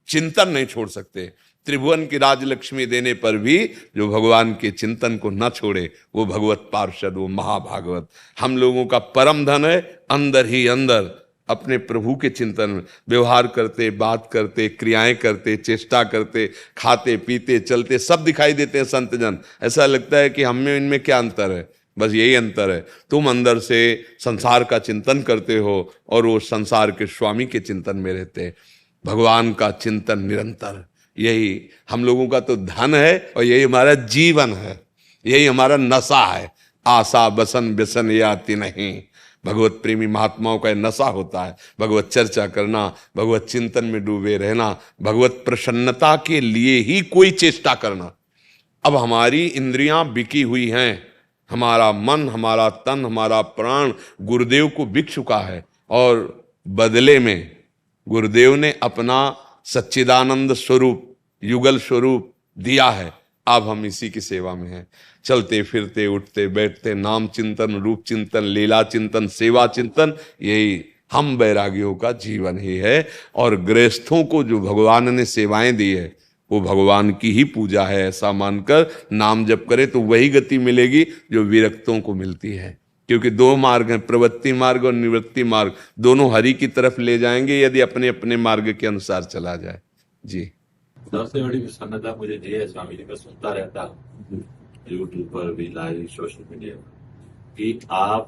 चिंतन नहीं छोड़ सकते। त्रिभुवन की राजलक्ष्मी देने पर भी जो भगवान के चिंतन को न छोड़े, वो भगवत पार्षद, वो महाभागवत। हम लोगों का परम धन है अंदर ही अंदर अपने प्रभु के चिंतन में व्यवहार करते, बात करते, क्रियाएं करते, चेष्टा करते, खाते पीते चलते, सब दिखाई देते हैं संत जन। ऐसा लगता है कि हम में इनमें क्या अंतर है, बस यही अंतर है, तुम अंदर से संसार का चिंतन करते हो और वो संसार के स्वामी के चिंतन में रहते। भगवान का चिंतन निरंतर, यही हम लोगों का तो धन है और यही हमारा जीवन है, यही हमारा नशा है। आशा बसन व्यसन ये आती नहीं। भगवत प्रेमी महात्माओं का नशा होता है भगवत चर्चा करना, भगवत चिंतन में डूबे रहना, भगवत प्रसन्नता के लिए ही कोई चेष्टा करना। अब हमारी इंद्रियां बिकी हुई हैं, हमारा मन, हमारा तन, हमारा प्राण गुरुदेव को बिक चुका है और बदले में गुरुदेव ने अपना सच्चिदानंद स्वरूप, युगल स्वरूप दिया है। अब हम इसी की सेवा में हैं, चलते फिरते उठते बैठते नाम चिंतन, रूप चिंतन, लीला चिंतन, सेवा चिंतन, यही हम बैरागियों का जीवन ही है। और गृहस्थों को जो भगवान ने सेवाएं दी है वो भगवान की ही पूजा है, ऐसा मानकर नाम जप करे तो वही गति मिलेगी जो विरक्तों को मिलती है। क्योंकि दो मार्ग हैं, प्रवृत्ति मार्ग और निवृत्ति मार्ग, दोनों हरि की तरफ ले जाएंगे यदि अपने अपने मार्ग के अनुसार चला जाए। जी, सबसे बड़ी प्रसन्नता मुझे ये है, स्वामी जी का सुनता रहता हूँ यूट्यूब पर भी, लाइव सोशल मीडिया पर, कि आप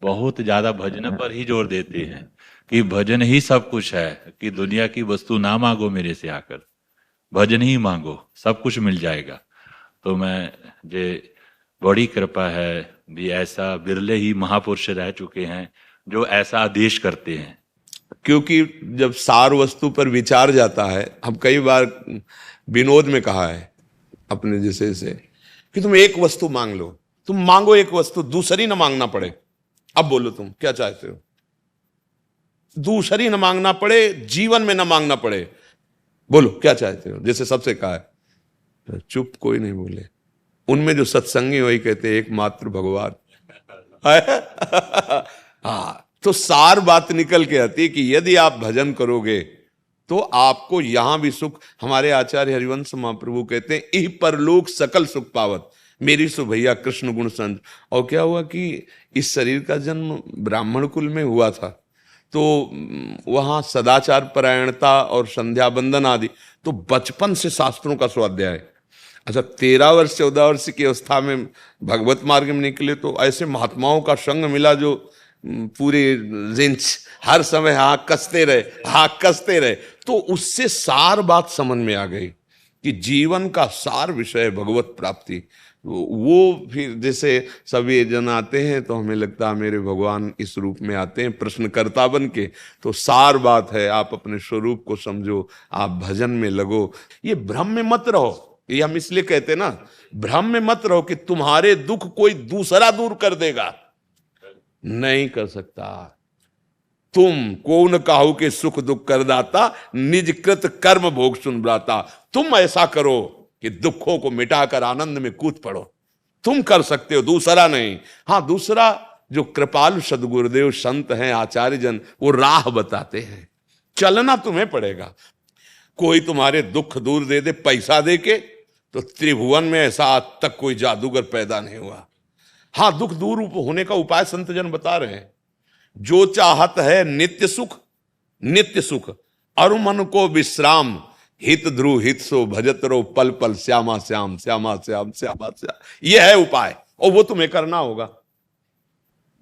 बहुत ज्यादा भजन पर ही जोर देते हैं कि भजन ही सब कुछ है, कि दुनिया की वस्तु ना मांगो मेरे से आकर, भजन ही मांगो, सब कुछ मिल जाएगा। तो मैं जे बड़ी कृपा है भी, ऐसा बिरले ही महापुरुष रह चुके हैं जो ऐसा आदेश करते हैं। क्योंकि जब सार वस्तु पर विचार जाता है, हम कई बार विनोद में कहा है अपने जैसे से कि तुम एक वस्तु मांग लो, तुम मांगो एक वस्तु, दूसरी ना मांगना पड़े। अब बोलो तुम क्या चाहते हो, दूसरी ना मांगना पड़े, जीवन में ना मांगना पड़े, बोलो क्या चाहते हो। जैसे सबसे कहा है, चुप कोई नहीं बोले। उनमें जो सत्संगी वही कहते एकमात्र भगवान। हाँ, तो सार बात निकल के आती है कि यदि आप भजन करोगे तो आपको यहां भी सुख, हमारे आचार्य हरिवंश महाप्रभु कहते हैं इह परलोक सकल सुख पावत, मेरी सो भैया कृष्ण गुण संत। और क्या हुआ कि इस शरीर का जन्म ब्राह्मण कुल में हुआ था, तो वहां सदाचार परायणता और संध्या बंदन आदि, तो बचपन से शास्त्रों का स्वाध्याय। अच्छा, 13 वर्ष 14 वर्ष की अवस्था में भगवत मार्ग में निकले तो ऐसे महात्माओं का संग मिला जो पूरे रिंच हर समय हाँ कसते रहे, तो उससे सार बात समझ में आ गई कि जीवन का सार विषय भगवत प्राप्ति। वो फिर जैसे सभी जन आते हैं तो हमें लगता है मेरे भगवान इस रूप में आते हैं प्रश्नकर्ता बन के, तो सार बात है आप अपने स्वरूप को समझो, आप भजन में लगो। ये भ्रम में मत रहो, ये हम इसलिए कहते हैं ना, भ्रम में मत रहो कि तुम्हारे दुख कोई दूसरा दूर कर देगा, नहीं कर सकता। तुम को न काहू के सुख दुख करदाता, निज कृत कर्म भोग सुन ब्राता। तुम ऐसा करो कि दुखों को मिटाकर आनंद में कूद पड़ो। तुम कर सकते हो, दूसरा नहीं। हाँ, दूसरा जो कृपालु सदगुरुदेव संत हैं, आचार्य जन, वो राह बताते हैं। चलना तुम्हें पड़ेगा। कोई तुम्हारे दुख दूर दे दे पैसा दे के, तो त्रिभुवन में ऐसा आज तक कोई जादूगर पैदा नहीं हुआ। हाँ, दुख दूर होने का उपाय संत जन बता रहे हैं। जो चाहत है नित्य सुख, नित्य सुख और मन को विश्राम, हित ध्रुव हित सो भजत रो पल पल श्यामा श्याम श्यामा श्याम श्यामा श्याम। यह है उपाय और वो तुम्हें करना होगा।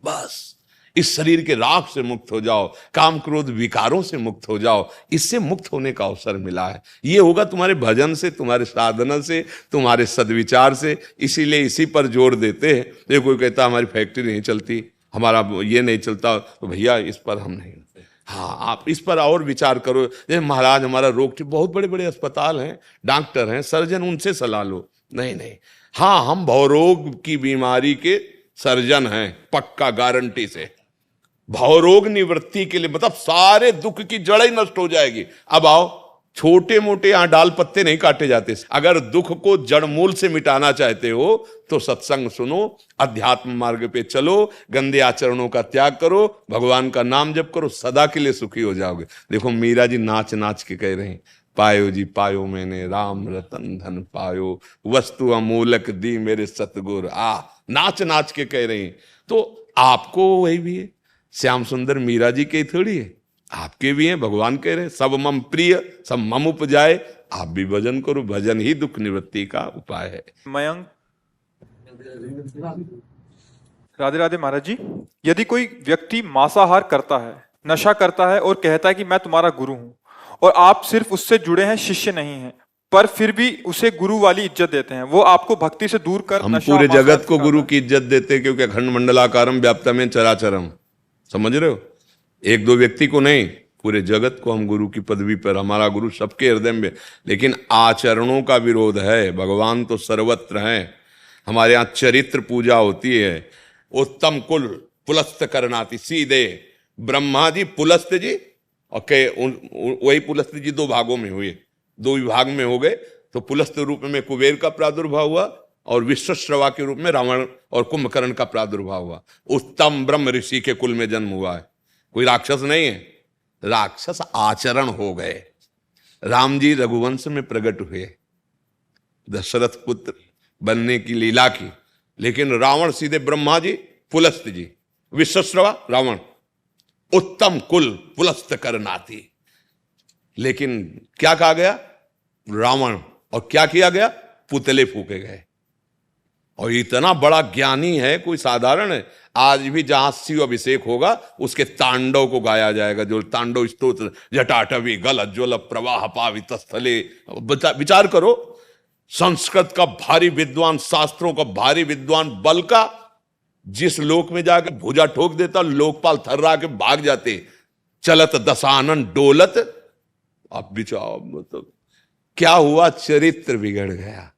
बस इस शरीर के राग से मुक्त हो जाओ, काम क्रोध विकारों से मुक्त हो जाओ। इससे मुक्त होने का अवसर मिला है। ये होगा तुम्हारे भजन से, तुम्हारे साधना से, तुम्हारे सद्विचार से। इसीलिए इसी पर जोर देते हैं। देखो कोई कहता हमारी फैक्ट्री नहीं चलती, हमारा ये नहीं चलता, तो भैया इस पर हम नहीं। हाँ, आप इस पर और विचार करो। जैसे महाराज हमारा रोग, बहुत बड़े बड़े अस्पताल हैं, डॉक्टर हैं, सर्जन, उनसे सलाह लो। नहीं नहीं, हाँ, हम भवरोग की बीमारी के सर्जन हैं, पक्का गारंटी से। भवरोग निवृत्ति के लिए, मतलब सारे दुख की जड़ ही नष्ट हो जाएगी। अब आओ, छोटे मोटे यहां डाल पत्ते नहीं काटे जाते। अगर दुख को जड़ मूल से मिटाना चाहते हो तो सत्संग सुनो, अध्यात्म मार्ग पे चलो, गंदे आचरणों का त्याग करो, भगवान का नाम जप करो, सदा के लिए सुखी हो जाओगे। देखो मीरा जी नाच नाच के कह रहे हैं, पायो जी पायो मैंने राम रतन धन पायो, वस्तु अमूलक दी मेरे सतगुर। नाच नाच के कह रहे हैं। तो आपको वही भी है, श्याम सुंदर मीरा जी के थोड़ी है, आपके भी हैं। भगवान कह रहे सब मम प्रिय सब मम उपजाए। आप भी भजन करो, भजन ही दुख निवृत्ति का उपाय है। मयंक, राधे राधे महाराज जी। यदि कोई व्यक्ति मांसाहार करता है, नशा करता है और कहता है कि मैं तुम्हारा गुरु हूं, और आप सिर्फ उससे जुड़े हैं, शिष्य नहीं हैं, पर फिर भी उसे गुरु वाली इज्जत देते हैं, वो आपको भक्ति से दूर कर हम पूरे जगत को गुरु की इज्जत देते हैं, क्योंकि अखंड मंडलाकारम व्याप्तम चराचरम। समझ रहे हो? एक दो व्यक्ति को नहीं, पूरे जगत को हम गुरु की पदवी पर, हमारा गुरु सबके हृदय में। लेकिन आचरणों का विरोध है। भगवान तो सर्वत्र हैं। हमारे यहाँ चरित्र पूजा होती है। उत्तम कुल पुलस्त करनाती, सीधे ब्रह्मा जी पुलस्त जी, और वही पुलस्त जी दो भागों में हुए, दो विभाग में हो गए। तो पुलस्त रूप में कुबेर का प्रादुर्भाव हुआ और विश्वश्रवा के रूप में रावण और कुंभकर्ण का प्रादुर्भाव हुआ। उत्तम ब्रह्म ऋषि के कुल में जन्म हुआ है, कोई राक्षस नहीं है। राक्षस आचरण हो गए। राम जी रघुवंश में प्रकट हुए, दशरथ पुत्र बनने की लीला की। लेकिन रावण सीधे ब्रह्मा जी, पुलस्त जी, विश्वश्रवा रावण, उत्तम कुल पुलस्त करनाती। लेकिन क्या कहा गया? रावण, और क्या किया गया? पुतले फूके गए। और इतना बड़ा ज्ञानी है, कोई साधारण है? आज भी जहां शिव अभिषेक होगा उसके तांडव को गाया जाएगा, जो तांडव स्तोत्र, जटाटवी गल ज्वल प्रवाह पावित स्थले। विचार करो, संस्कृत का भारी विद्वान, शास्त्रों का भारी विद्वान, बल का जिस लोक में जाकर भुजा ठोक देता, लोकपाल थर्रा के भाग जाते। चलत दशानन डोलत। अब विचार, मतलब क्या हुआ? चरित्र बिगड़ गया।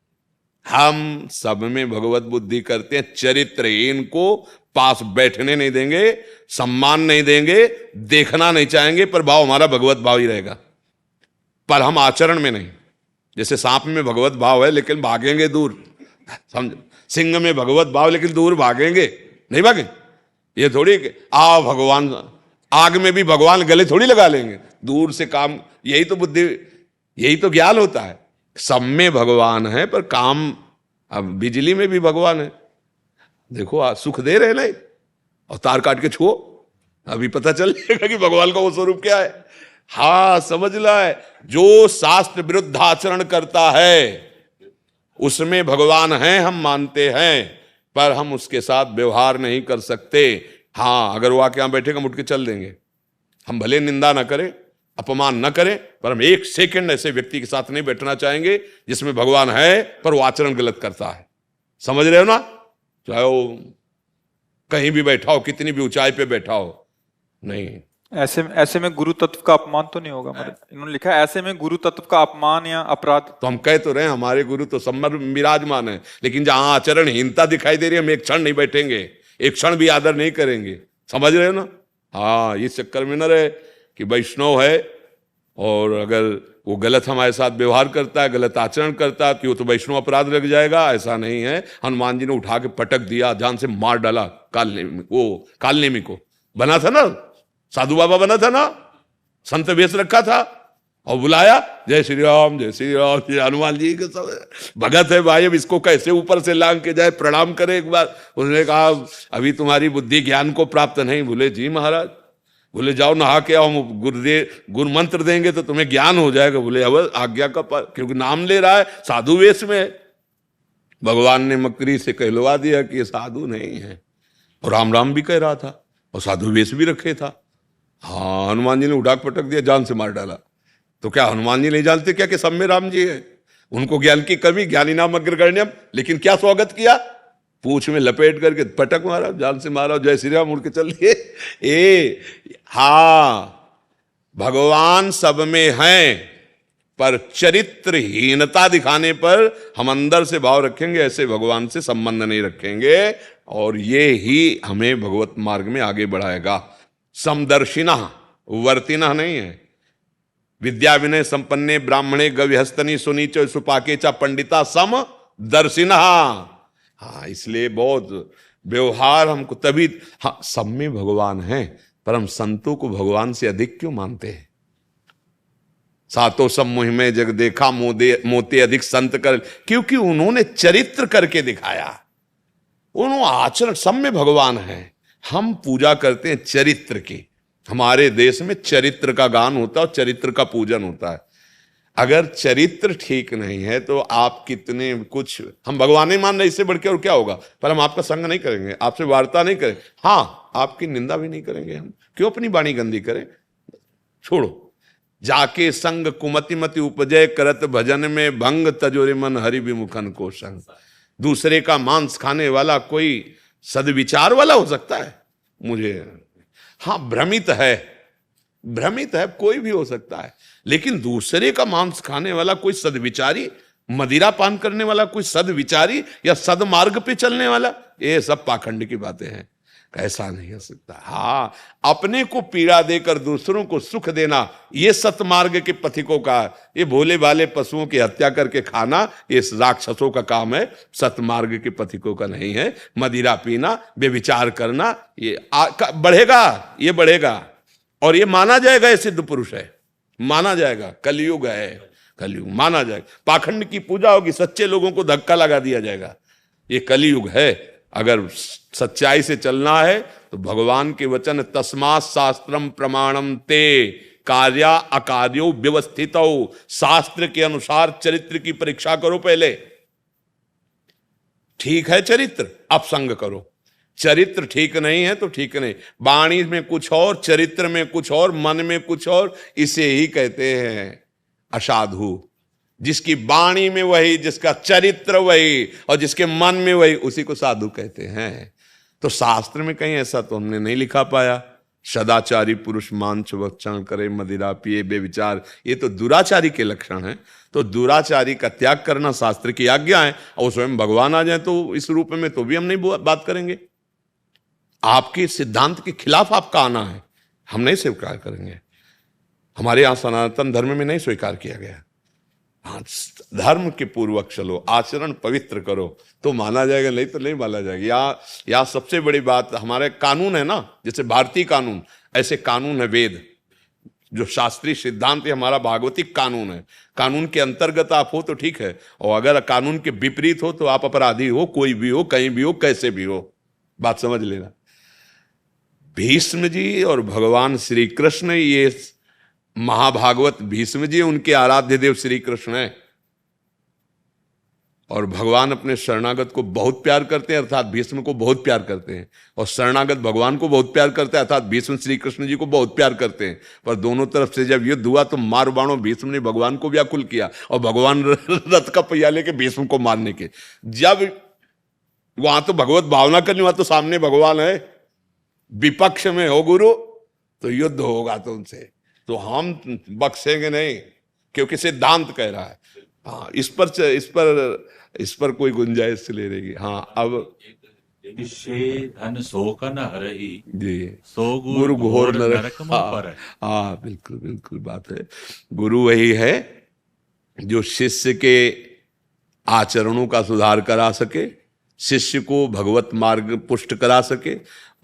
हम सब में भगवत बुद्धि करते हैं, चरित्रहीन को पास बैठने नहीं देंगे, सम्मान नहीं देंगे, देखना नहीं चाहेंगे, पर भाव हमारा भगवत भाव ही रहेगा। पर हम आचरण में नहीं। जैसे सांप में भगवत भाव है लेकिन भागेंगे दूर, समझ। सिंह में भगवत भाव लेकिन दूर भागेंगे, नहीं भागे। ये थोड़ी आओ भगवान, आग में भी भगवान गले थोड़ी लगा लेंगे, दूर से काम। यही तो बुद्धि, यही तो ज्ञान होता है। सब में भगवान है, पर काम, अब बिजली में भी भगवान है। देखो आज सुख दे रहे नहीं, और तार काट के छुओ, अभी पता चल जाएगा कि भगवान का वो स्वरूप क्या है। हाँ, समझ ला है। जो शास्त्र विरुद्ध आचरण करता है उसमें भगवान है, हम मानते हैं, पर हम उसके साथ व्यवहार नहीं कर सकते। हाँ, अगर वो आके यहां बैठेगा, हम उठ के चल देंगे। हम भले निंदा ना करें, अपमान न करें, पर हम एक सेकंड ऐसे व्यक्ति के साथ नहीं बैठना चाहेंगे जिसमें भगवान है पर वो आचरण गलत करता है। समझ रहे हो ना? चाहे वो कहीं भी बैठा हो, कितनी भी ऊंचाई पे बैठा हो, नहीं। ऐसे में गुरु तत्व का अपमान तो नहीं होगा? मतलब इन्होंने लिखा है ऐसे में गुरु तत्व का अपमान या अपराध। तो हम कह तो रहे हैं हमारे गुरु तो सब में विराजमान है, लेकिन जहां आचरणहीनता दिखाई दे रही है, हम एक क्षण नहीं बैठेंगे, एक क्षण भी आदर नहीं करेंगे। समझ रहे हो ना? हाँ, इस चक्कर में न रहे कि वैष्णव है और अगर वो गलत हमारे साथ व्यवहार करता है, गलत आचरण करता है, कि वो तो वैष्णव अपराध लग जाएगा। ऐसा नहीं है। हनुमान जी ने उठा के पटक दिया, जान से मार डाला कालनेमी को। बना था ना, साधु बाबा बना था ना, संत वेश रखा था और बुलाया, जय श्री राम जय श्री राम। हनुमान जी के सब भगत है भाई, अब इसको कैसे ऊपर से लांग के जाए, प्रणाम करे एक बार। उसने कहा अभी तुम्हारी बुद्धि ज्ञान को प्राप्त नहीं। बोले जी महाराज। बोले जाओ नहा के आओ, हम गुरु मंत्र देंगे तो तुम्हें ज्ञान हो जाएगा। बोले अब आज्ञा का क्योंकि नाम ले रहा है, साधु वेश में। भगवान ने मकरी से कहलवा दिया कि ये साधु नहीं है, और राम राम भी कह रहा था और साधु वेश भी रखे था। हाँ, हनुमान जी ने उठा पटक दिया, जान से मार डाला। तो क्या हनुमान जी नहीं जानते क्या कि सब में राम जी है? उनको ज्ञान की कमी, ज्ञानी नाम अग्रगण्यम। लेकिन क्या स्वागत किया, पूछ में लपेट करके पटक मारा, जान से मारा, जय श्री राम उड़ के चल दिए। हाँ, भगवान सब में हैं, पर चरित्रहीनता दिखाने पर हम अंदर से भाव रखेंगे, ऐसे भगवान से संबंध नहीं रखेंगे, और ये ही हमें भगवत मार्ग में आगे बढ़ाएगा। समदर्शिना वर्तिना नहीं है। विद्या विनय संपन्ने ब्राह्मणे गविहस्तनी सुनीच सुपाके चा पंडिता सम दर्शिना। हाँ, इसलिए बहुत व्यवहार हमको तभी, हाँ सब में भगवान है, पर हम संतों को भगवान से अधिक क्यों मानते हैं? सातों सब मुहि में जग देखा मोते अधिक संत कर, क्योंकि उन्होंने चरित्र करके दिखाया, उन्होंने आचरण, सब में भगवान है। हम पूजा करते हैं चरित्र की। हमारे देश में चरित्र का गान होता है और चरित्र का पूजन होता है। अगर चरित्र ठीक नहीं है तो आप कितने कुछ, हम भगवान ही मान रहे, इससे बढ़ के और क्या होगा? पर हम आपका संग नहीं करेंगे, आपसे वार्ता नहीं करेंगे, हाँ आपकी निंदा भी नहीं करेंगे। हम क्यों अपनी वाणी गंदी करें? छोड़ो। जाके संग कुमति मति उपजय करत भजन में भंग तजोरे मन हरि विमुखन को संग। दूसरे का मांस खाने वाला कोई सदविचार वाला हो सकता है? मुझे, हाँ भ्रमित है, भ्रमित है, कोई भी हो सकता है, लेकिन दूसरे का मांस खाने वाला कोई सदविचारी, मदिरा पान करने वाला कोई सदविचारी या सदमार्ग पे चलने वाला, ये सब पाखंड की बातें हैं। ऐसा नहीं हो सकता। हाँ, अपने को पीड़ा देकर दूसरों को सुख देना, ये सतमार्ग के पथिकों का, ये भोले भाले पशुओं की हत्या करके खाना, ये राक्षसों का काम है, सतमार्ग के पथिकों का नहीं है। मदिरा पीना, बेविचार करना, ये बढ़ेगा, ये बढ़ेगा, और ये माना जाएगा ये सिद्ध पुरुष है, माना जाएगा। कलयुग है, कलयुग माना जाएगा। पाखंड की पूजा होगी, सच्चे लोगों को धक्का लगा दिया जाएगा। ये कलयुग है। अगर सच्चाई से चलना है तो भगवान के वचन, तस्मात् शास्त्रम प्रमाणम ते कार्या अकार्यो व्यवस्थितो, शास्त्र के अनुसार चरित्र की परीक्षा करो पहले। ठीक है चरित्र, अब संग करो। चरित्र ठीक नहीं है तो ठीक नहीं, वाणी में कुछ और, चरित्र में कुछ और, मन में कुछ और, इसे ही कहते हैं असाधु। जिसकी वाणी में वही, जिसका चरित्र वही, और जिसके मन में वही, उसी को साधु कहते हैं। तो शास्त्र में कहीं ऐसा तो हमने नहीं लिखा पाया। सदाचारी पुरुष मांस भक्षण करे, मदिरा पिए, बेविचार, ये तो दुराचारी के लक्षण हैं। तो दुराचारी का त्याग करना शास्त्र की आज्ञा है, और स्वयं भगवान आ जाए तो इस रूप में तो भी हम नहीं बात करेंगे। आपके सिद्धांत के खिलाफ आपका आना है, हम नहीं स्वीकार करेंगे। हमारे यहां सनातन धर्म में नहीं स्वीकार किया गया। हाँ, धर्म के पूर्वक चलो, आचरण पवित्र करो तो माना जाएगा, नहीं तो नहीं माना जाएगा। या सबसे बड़ी बात, हमारे कानून है ना, जैसे भारतीय कानून, ऐसे कानून है वेद, जो शास्त्रीय सिद्धांत है, हमारा भागवतिक कानून है। कानून के अंतर्गत आप हो तो ठीक है, और अगर कानून के विपरीत हो तो आप अपराधी हो, कोई भी हो, कहीं भी हो, कैसे भी हो। बात समझ लेना। भीष्म जी और भगवान श्री कृष्ण, ये महाभागवत भीष्म जी, उनके आराध्य देव श्री कृष्ण है, और भगवान अपने शरणागत को बहुत प्यार करते हैं, अर्थात भीष्म को बहुत प्यार करते हैं, और शरणागत भगवान को बहुत प्यार करते हैं, अर्थात भीष्म श्री कृष्ण जी को बहुत प्यार करते हैं। पर दोनों तरफ से जब युद्ध हुआ तो मार बाणों भीष्म ने भगवान को व्याकुल किया, और भगवान रथ का पहिया लेके भीष्म को मारने के। जब वहां तो भगवत भावना करनी, वहां तो सामने भगवान है, विपक्ष में हो गुरु तो युद्ध होगा तो उनसे, तो हम बख्शेंगे नहीं, क्योंकि सिद्धांत कह रहा है। हाँ, इस पर कोई गुंजाइश ले रहेगी। हाँ, अब शे धन शोक न हरहि जी सो गुरु घोर नरक में हाँ पर है। हाँ, बिल्कुल बिल्कुल बात है। गुरु वही है जो शिष्य के आचरणों का सुधार करा सके, शिष्य को भगवत मार्ग पुष्ट करा सके।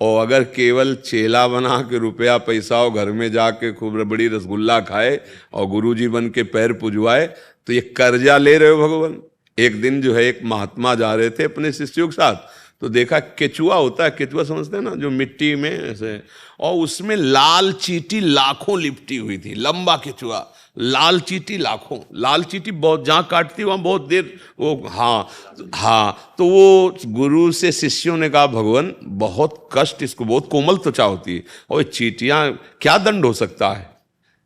और अगर केवल चेला बना के रुपया पैसा और घर में जाके खूब बड़ी रसगुल्ला खाए और गुरुजी बन के पैर पुजवाए, तो ये कर्जा ले रहे हो भगवान। एक दिन जो है एक महात्मा जा रहे थे अपने शिष्यों के साथ, तो देखा केचुआ होता है, केचुआ समझते हैं ना, जो मिट्टी में ऐसे, और उसमें लाल चींटी लाखों लिपटी हुई थी, लंबा केचुआ, लाल चींटी लाखों, लाल चींटी बहुत जहाँ काटती वहाँ बहुत देर वो, हाँ। तो वो गुरु से शिष्यों ने कहा भगवान बहुत कष्ट, इसको बहुत कोमल त्वचा होती है और चींटियाँ क्या दंड हो सकता है।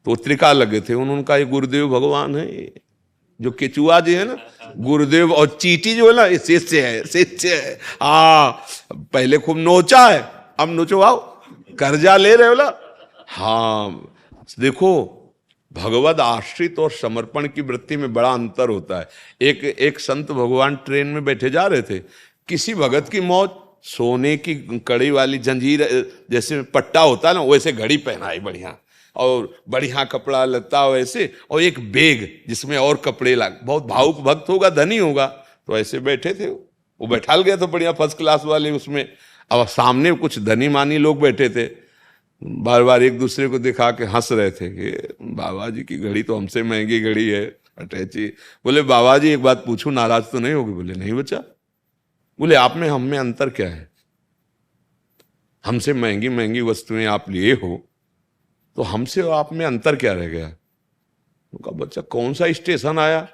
तो त्रिका लगे थे, उन्होंने कहा ये गुरुदेव भगवान है, जो केचुआ जी है ना गुरुदेव, और चींटी जो है ना ये शिष्य है, शिष्य है। हाँ, पहले खूब नोचा है, अब नोचवाओ, कर्जा ले रहे हो ना। हाँ देखो, भगवद आश्रित और समर्पण की वृत्ति में बड़ा अंतर होता है। एक संत भगवान ट्रेन में बैठे जा रहे थे, किसी भगत की मौत, सोने की कड़ी वाली जंजीर जैसे पट्टा होता है ना वैसे घड़ी पहनाई बढ़िया, और बढ़िया कपड़ा लगता वैसे, और एक बेग जिसमें और कपड़े लग, बहुत भावुक भक्त होगा, धनी होगा, तो ऐसे बैठे थे। वो बैठाल गया तो बढ़िया फर्स्ट क्लास वाले उसमें। अब सामने कुछ धनी मानी लोग बैठे थे, बार बार एक दूसरे को दिखा के हंस रहे थे कि बाबा जी की घड़ी तो हमसे महंगी घड़ी है अटैची। बोले बाबा जी एक बात पूछूं, नाराज तो नहीं होगी? बोले नहीं बच्चा। बोले आप में हम में अंतर क्या है? हमसे महंगी महंगी वस्तुएं आप लिए हो तो हमसे और आप में अंतर क्या रह गया? उनका बच्चा कौन सा स्टेशन आया?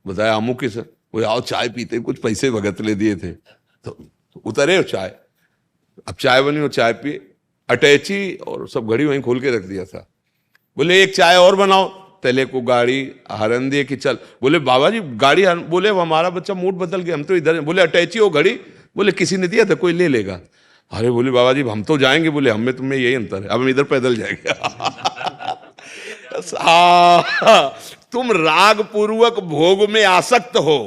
बताया अमुक से। वो आओ चाय पीते, कुछ पैसे भगत ले दिए थे तो उतरे हो चाय। अब चाय बनी, वो चाय पिए, अटैची और सब घड़ी वहीं खोल के रख दिया था। बोले एक चाय और बनाओ, पहले को गाड़ी हरन दिए कि चल। बोले बाबा जी गाड़ी बोले हमारा बच्चा मूड बदल गया, हम तो इधर। बोले अटैची हो घड़ी? बोले किसी ने दिया था, कोई ले लेगा। अरे बोले बाबा जी हम तो जाएंगे। बोले हम में तुम्हें यही अंतर है, अब हम इधर पैदल जाएंगे। तुम राग पूर्वक भोग में आसक्त हो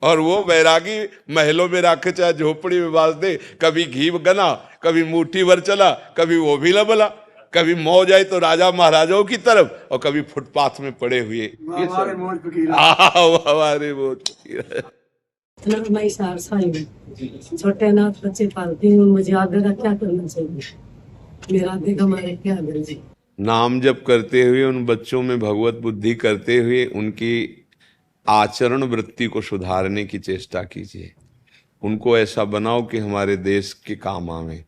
और वो बैरागी महलों में रखे चाहे झोपड़ी में बांध दे, कभी घी गना, कभी मुट्ठी भर चला, कभी वो भी लबला, कभी मौज आई तो राजा महाराजाओं की तरफ, और कभी फुटपाथ में पड़े हुए। हमारे मौज फकीर। हमारे मौज फकीर। मैं सहरसा हूँ, छोटे नाथ बच्चे पालती हूँ, मुझे आगे क्या करना चाहिए? मेरा देख हमारे क्या है जी। नाम जप करते हुए, उन बच्चों में भगवत बुद्धि करते हुए उनकी आचरण वृत्ति को सुधारने की चेष्टा कीजिए। उनको ऐसा बनाओ कि हमारे देश के काम आवे,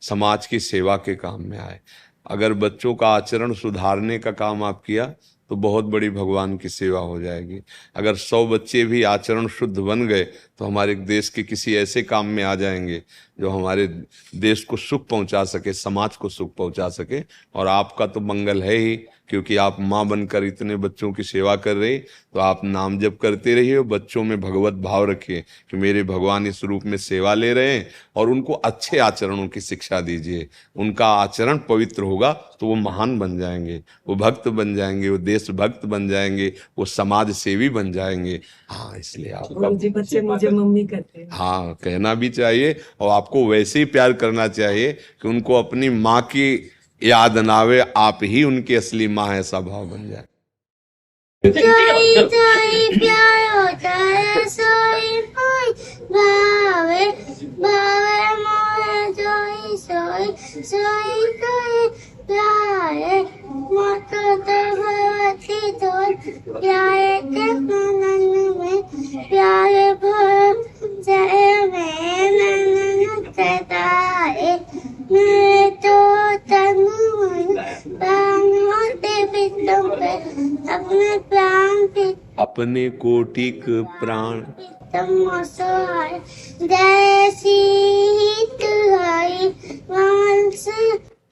समाज की सेवा के काम में आए। अगर बच्चों का आचरण सुधारने का काम आप किया तो बहुत बड़ी भगवान की सेवा हो जाएगी। अगर 100 बच्चे भी आचरण शुद्ध बन गए तो हमारे देश के किसी ऐसे काम में आ जाएंगे जो हमारे देश को सुख पहुंचा सके, समाज को सुख पहुंचा सके। और आपका तो मंगल है ही, क्योंकि आप माँ बनकर इतने बच्चों की सेवा कर रही। तो आप नाम जप करते रहिए, बच्चों में भगवत भाव रखिए कि मेरे भगवान इस रूप में सेवा ले रहे हैं, और उनको अच्छे आचरणों की शिक्षा दीजिए। उनका आचरण पवित्र होगा तो वो महान बन जाएंगे, वो भक्त बन जाएंगे, वो देशभक्त बन जाएंगे, वो समाज सेवी बन जाएंगे। हाँ, इसलिए आपका बच्चे मुझे मम्मी कहते हैं। हाँ, कहना भी चाहिए, और आपको वैसे ही प्यार करना चाहिए कि उनको अपनी माँ की याद ना आवे, आप ही उनकी असली माँ है, ऐसा भाव बन जाए। सोई प्यार होता है, सोई भावे भावे मोरे जोई सोई सोई कोई प्यारे मत तो भगवती तो प्यारे के मनन में प्यारे भर जाए में ननन सताए मेरे तो तन मन प्राण होते भी तुम पे अपने प्राण पे अपने कोटिक प्राण तुम सहाय जैसी ही तुम्हारी वंश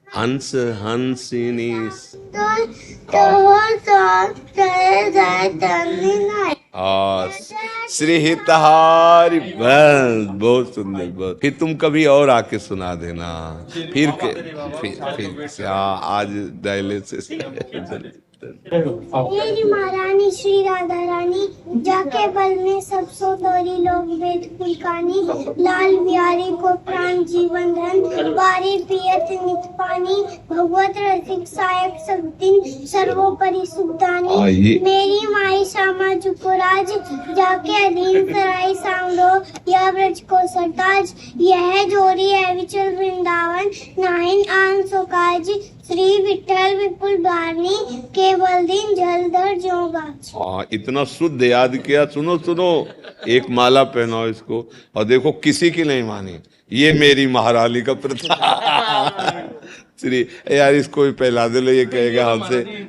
हंस हंसिनी श्री हितहारी। बस बहुत सुंदर, बहुत। फिर तुम कभी और आके सुना देना, फिर आज डायलिसिस मेरी महारानी श्री राधा रानी, जाके बल में सब सो तोरी लोग वेद कुलकानी, लाल बिहारी को प्राण जीवन धन, बारी पियत नित पानी, भगवत रसिक सायक सब दिन, सर्वोपरि सुखदानी। मेरी माई श्यामा जुकुराज, जाके अधीन सराय सांगरो, यह ब्रज को सरताज, यह जोरी है विचल वृंदावन, नाहिन आन सो काज, श्री विठल विपुल बारनी, केवल दिन जलधर जोगाज। हाँ, इतना शुद्ध याद किया। सुनो सुनो, एक माला पहनाओ इसको और देखो किसी की नहीं मानी। ये मेरी महारानी का प्रताप। श्री यार इसको भी पहला दे लो, ये कहेगा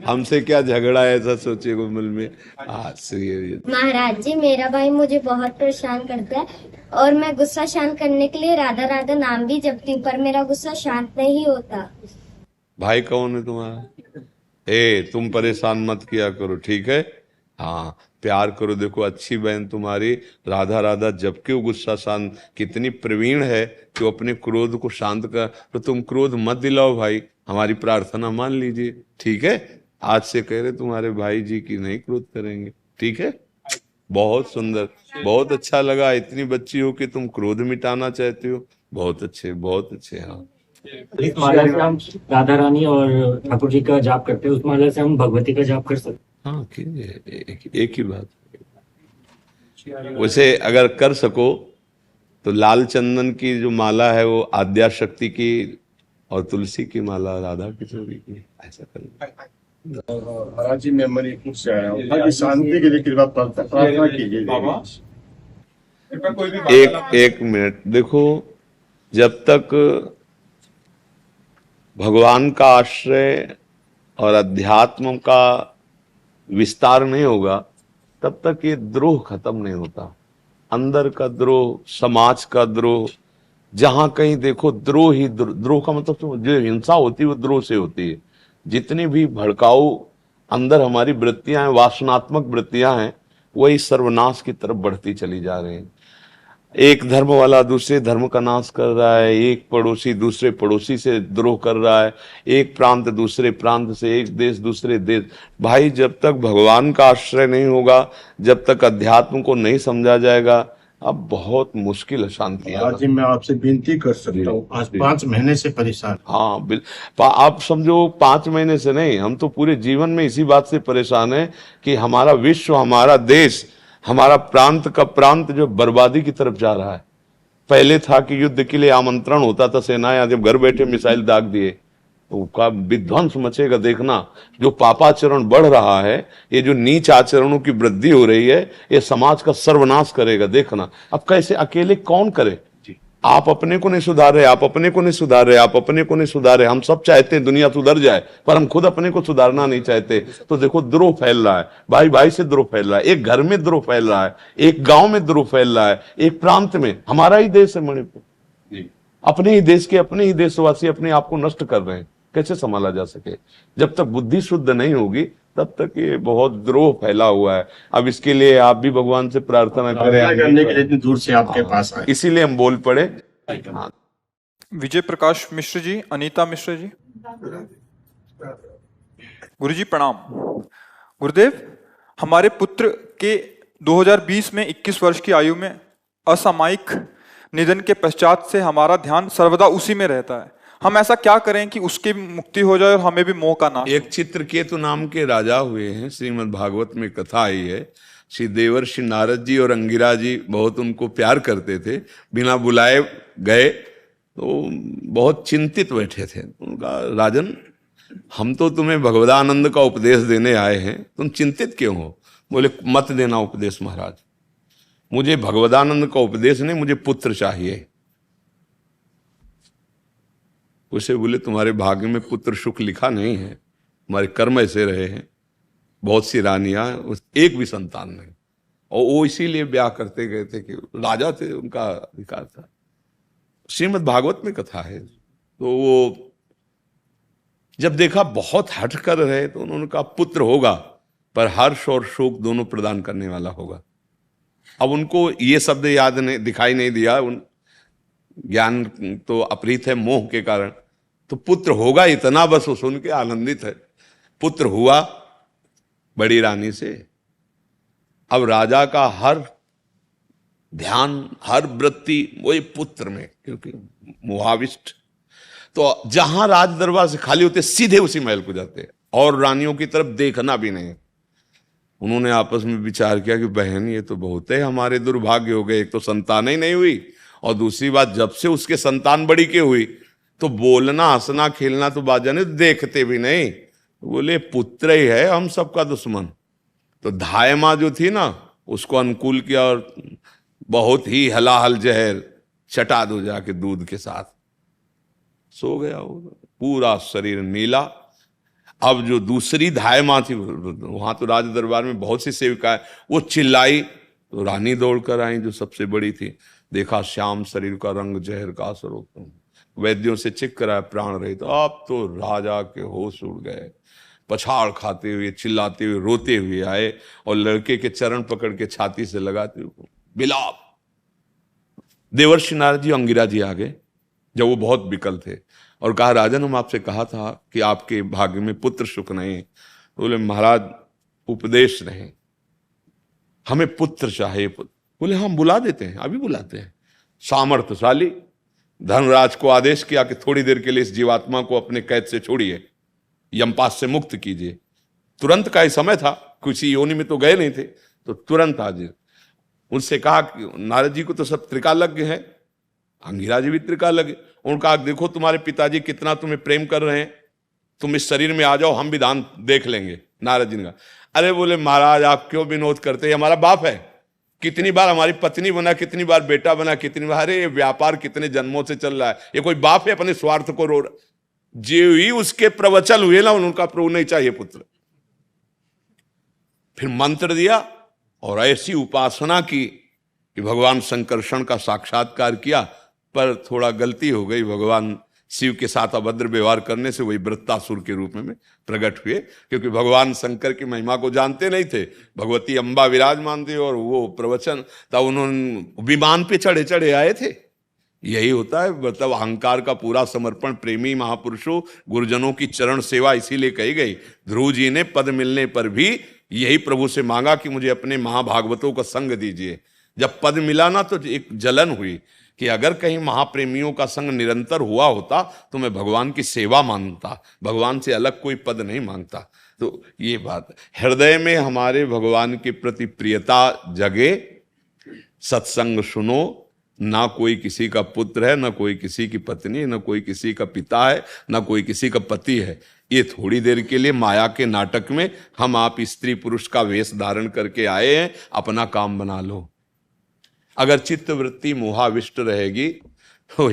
हमसे क्या झगड़ा है, ऐसा सोचे को मन में। श्री महाराज जी, मेरा भाई मुझे बहुत परेशान करता है और मैं गुस्सा शांत करने के लिए राधा राधा नाम भी जपती हूँ, पर मेरा गुस्सा शांत नहीं होता। भाई कौन है तुम्हारा? तुम परेशान मत किया करो, ठीक है? हाँ, प्यार करो। देखो अच्छी बहन तुम्हारी राधा राधा जबकि वो गुस्सा शांत कितनी प्रवीण है कि वो अपने क्रोध को शांत कर। तो तुम क्रोध मत दिलाओ भाई, हमारी प्रार्थना मान लीजिए, ठीक है? आज से कह रहे तुम्हारे भाई जी की नहीं क्रोध करेंगे, ठीक है? बहुत सुंदर, बहुत अच्छा लगा। इतनी बच्ची हो कि तुम क्रोध मिटाना चाहते हो, बहुत अच्छे, बहुत अच्छे। हाँ, इस माला से हम राधा रानी और ठाकुर जी का जाप करते हैं, उस माला से हम भगवती का जाप कर सकते हैं। हाँ, एक ही बात। वैसे अगर कर सको तो लाल चंदन की जो माला है वो आद्या शक्ति की और तुलसी की माला राधा किशोरी की, ऐसा कर। महाराज जी, मैं मणिपुर से आया हूँ, ताकि शांति के लिए कृपा प्रार्थना कीजिए। एक मिनट देखो, जब तक भगवान का आश्रय और अध्यात्म का विस्तार नहीं होगा तब तक ये द्रोह खत्म नहीं होता। अंदर का द्रोह, समाज का द्रोह, जहां कहीं देखो द्रोह ही द्रोह का मतलब तो जो हिंसा होती है वो द्रोह से होती है। जितनी भी भड़काऊ अंदर हमारी वृत्तियां हैं, वासनात्मक वृत्तियां हैं, वही सर्वनाश की तरफ बढ़ती चली जा रही हैं। एक धर्म वाला दूसरे धर्म का नाश कर रहा है, एक पड़ोसी दूसरे पड़ोसी से द्रोह कर रहा है, एक प्रांत दूसरे प्रांत से, एक देश दूसरे देश। भाई, जब तक भगवान का आश्रय नहीं होगा, जब तक अध्यात्म को नहीं समझा जाएगा, अब बहुत मुश्किल है शांति। आज मैं आपसे विनती कर सकता हूँ, आज 5 महीने से परेशान। हाँ, आप समझो 5 महीने से नहीं, हम तो पूरे जीवन में इसी बात से परेशान है कि हमारा विश्व, हमारा देश, हमारा प्रांत का प्रांत जो बर्बादी की तरफ जा रहा है। पहले था कि युद्ध के लिए आमंत्रण होता था, सेनाएं जब घर बैठे मिसाइल दाग दिए तो का विध्वंस मचेगा। देखना जो पापाचरण बढ़ रहा है, ये जो नीच आचरणों की वृद्धि हो रही है, ये समाज का सर्वनाश करेगा। देखना अब कैसे अकेले कौन करे। आप अपने को नहीं सुधार रहे, आप अपने को नहीं सुधार रहे, आप अपने को नहीं सुधार रहे। हम सब चाहते हैं दुनिया सुधर जाए, पर हम खुद अपने को सुधारना नहीं चाहते। तो देखो द्रोह फैल रहा है, भाई भाई से द्रोह फैल रहा है, एक घर में द्रोह फैल रहा है, एक गांव में द्रोह फैल रहा है, एक प्रांत में। हमारा ही देश है मणिपुर, अपने ही देश के अपने ही देशवासी अपने आप को नष्ट कर रहे हैं। कैसे संभाला जा सके? जब तक बुद्धि शुद्ध नहीं होगी तब तक ये बहुत द्रोह फैला हुआ है। अब इसके लिए आप भी भगवान से प्रार्थना करें करने के लिए इतनी दूर से आपके पास आए, इसीलिए हम बोल पड़े। हाँ। विजय प्रकाश मिश्र जी, अनीता मिश्र जी। गुरुजी प्रणाम। गुरुदेव, हमारे पुत्र के 2020 में 21 वर्ष की आयु में असामयिक निधन के पश्चात से हमारा ध्यान सर्वदा उसी में रहता है। हम ऐसा क्या करें कि उसकी मुक्ति हो जाए और हमें भी मोह का नाश? एक चित्रकेतु नाम के राजा हुए हैं, श्रीमद् भागवत में कथा आई है। श्री देवर्षि नारद जी और अंगिरा जी बहुत उनको प्यार करते थे, बिना बुलाए गए तो बहुत चिंतित बैठे थे। उनका, राजन हम तो तुम्हें भगवदानंद का उपदेश देने आए हैं, तुम चिंतित क्यों हो? बोले मत देना उपदेश महाराज, मुझे भगवदानंद का उपदेश नहीं, मुझे पुत्र चाहिए। उसे बोले तुम्हारे भाग्य में पुत्र सुख लिखा नहीं है, तुम्हारे कर्म ऐसे रहे हैं। बहुत सी रानियां, एक भी संतान नहीं, और वो इसीलिए ब्याह करते गए थे कि राजा थे, उनका अधिकार था। श्रीमद् भागवत में कथा है। तो वो जब देखा बहुत हट कर रहे तो उन्होंने कहा पुत्र होगा, पर हर्ष और शोक दोनों प्रदान करने वाला होगा। अब उनको ये शब्द याद नहीं, दिखाई नहीं दिया, उन ज्ञान तो अपहृत है मोह के कारण। तो पुत्र होगा इतना बस वो सुन के आनंदित है। पुत्र हुआ बड़ी रानी से। अब राजा का हर ध्यान, हर वृत्ति वही पुत्र में, क्योंकि मोहाविष्ट। तो जहां राज दरबार से खाली होते सीधे उसी महल को जाते और रानियों की तरफ देखना भी नहीं। उन्होंने आपस में विचार किया कि बहन ये तो बहुत है हमारे दुर्भाग्य हो गए, एक तो संतान ही नहीं हुई और दूसरी बात जब से उसके संतान बड़ी के हुई तो बोलना हंसना खेलना तो बाजा ने देखते भी नहीं। बोले पुत्र ही है हम सबका दुश्मन। तो धाय माँ जो थी ना उसको अनुकूल किया और बहुत ही हलाहल जहर चटा दो जाके दूध के साथ, सो गया वो, पूरा शरीर नीला। अब जो दूसरी धाय माँ थी, वहां तो राज दरबार में बहुत सी सेविकाएं, वो चिल्लाई तो रानी दौड़ कर आई जो सबसे बड़ी थी। देखा श्याम शरीर का रंग जहर का असर होता, वैद्यों से चेक कराया प्राण रहित। तो अब तो राजा के होश उड़ गए, पछाड़ खाते हुए चिल्लाते हुए रोते हुए आए और लड़के के चरण पकड़ के छाती से लगाते हुए बिलाप। देवर्षि नारद जी अंगिरा जी आ गए जब वो बहुत विकल थे और कहा राजन हम आपसे कहा था कि आपके भाग्य में पुत्र सुख नहीं। बोले महाराज उपदेश नहीं, हमें पुत्र चाहिए। बोले हम बुला देते हैं, अभी बुलाते हैं। सामर्थ्यशाली धर्मराज को आदेश किया कि थोड़ी देर के लिए इस जीवात्मा को अपने कैद से छोड़िए, यमपास से मुक्त कीजिए। तुरंत का ही समय था, किसी योनि में तो गए नहीं थे, तो तुरंत हाजिर। उनसे कहा कि नारद जी को तो सब त्रिकालज्ञ है, अंगिरा जी भी त्रिकालज्ञ। उन्होंने कहा देखो तुम्हारे पिताजी कितना तुम्हें प्रेम कर रहे हैं, तुम इस शरीर में आ जाओ, हम विधान देख लेंगे। नारद जी ने कहा अरे बोले महाराज आप क्यों विनोद करते, हमारा बाप है, कितनी बार हमारी पत्नी बना, कितनी बार बेटा बना, कितनी बार, अरे ये व्यापार कितने जन्मों से चल रहा है, ये कोई बाप है अपने स्वार्थ को रो रहा। जो ही उसके प्रवचन हुए ना उनका प्रभु नहीं चाहिए पुत्र। फिर मंत्र दिया और ऐसी उपासना की कि भगवान संकर्षण का साक्षात्कार किया, पर थोड़ा गलती हो गई। भगवान शिव के साथ अभद्र व्यवहार करने से वही वृत्तासुर के रूप में प्रकट हुए, क्योंकि भगवान शंकर की महिमा को जानते नहीं थे। भगवती अम्बा विराजमान थी और वो प्रवचन तब उन्होंने विमान पे चढ़े चढ़े आए थे। यही होता है, मतलब अहंकार का पूरा समर्पण। प्रेमी महापुरुषों गुरुजनों की चरण सेवा इसीलिए कही गई। ध्रुव जी ने पद मिलने पर भी यही प्रभु से मांगा कि मुझे अपने महाभागवतों का संग दीजिए। जब पद मिला ना तो एक जलन हुई कि अगर कहीं महाप्रेमियों का संग निरंतर हुआ होता तो मैं भगवान की सेवा मांगता, भगवान से अलग कोई पद नहीं मांगता। तो ये बात हृदय में हमारे भगवान के प्रति प्रियता जगे, सत्संग सुनो। ना कोई किसी का पुत्र है, ना कोई किसी की पत्नी, ना कोई किसी का पिता है, ना कोई किसी का पति है। ये थोड़ी देर के लिए माया के नाटक में हम आप स्त्री पुरुष का वेश धारण करके आए हैं, अपना काम बना लो। अगर चित्त वृत्ति मोहाविष्ट रहेगी तो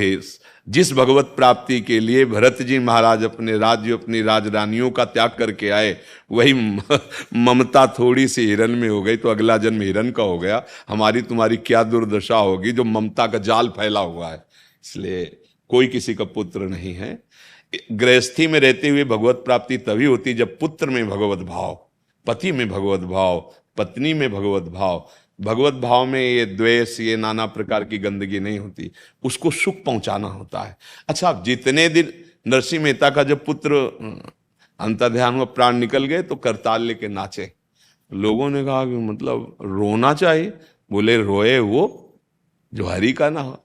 जिस भगवत प्राप्ति के लिए भरत जी महाराज अपने राज्य अपनी राजरानियों का त्याग करके आए, वही ममता थोड़ी सी हिरन में हो गई तो अगला जन्म हिरन का हो गया। हमारी तुम्हारी क्या दुर्दशा होगी जो ममता का जाल फैला हुआ है। इसलिए कोई किसी का पुत्र नहीं है। गृहस्थी में रहते हुए भगवत प्राप्ति तभी होती जब पुत्र में भगवत भाव, पति में भगवत भाव, पत्नी में भगवत भाव। भगवत भाव में ये द्वेष, ये नाना प्रकार की गंदगी नहीं होती, उसको सुख पहुंचाना होता है। अच्छा, जितने दिन नरसिंह मेहता का जब पुत्र अंतर्ध्यान में प्राण निकल गए तो करताल लेके नाचे। लोगों ने कहा कि मतलब रोना चाहिए। बोले रोए वो जो हरि का ना हो,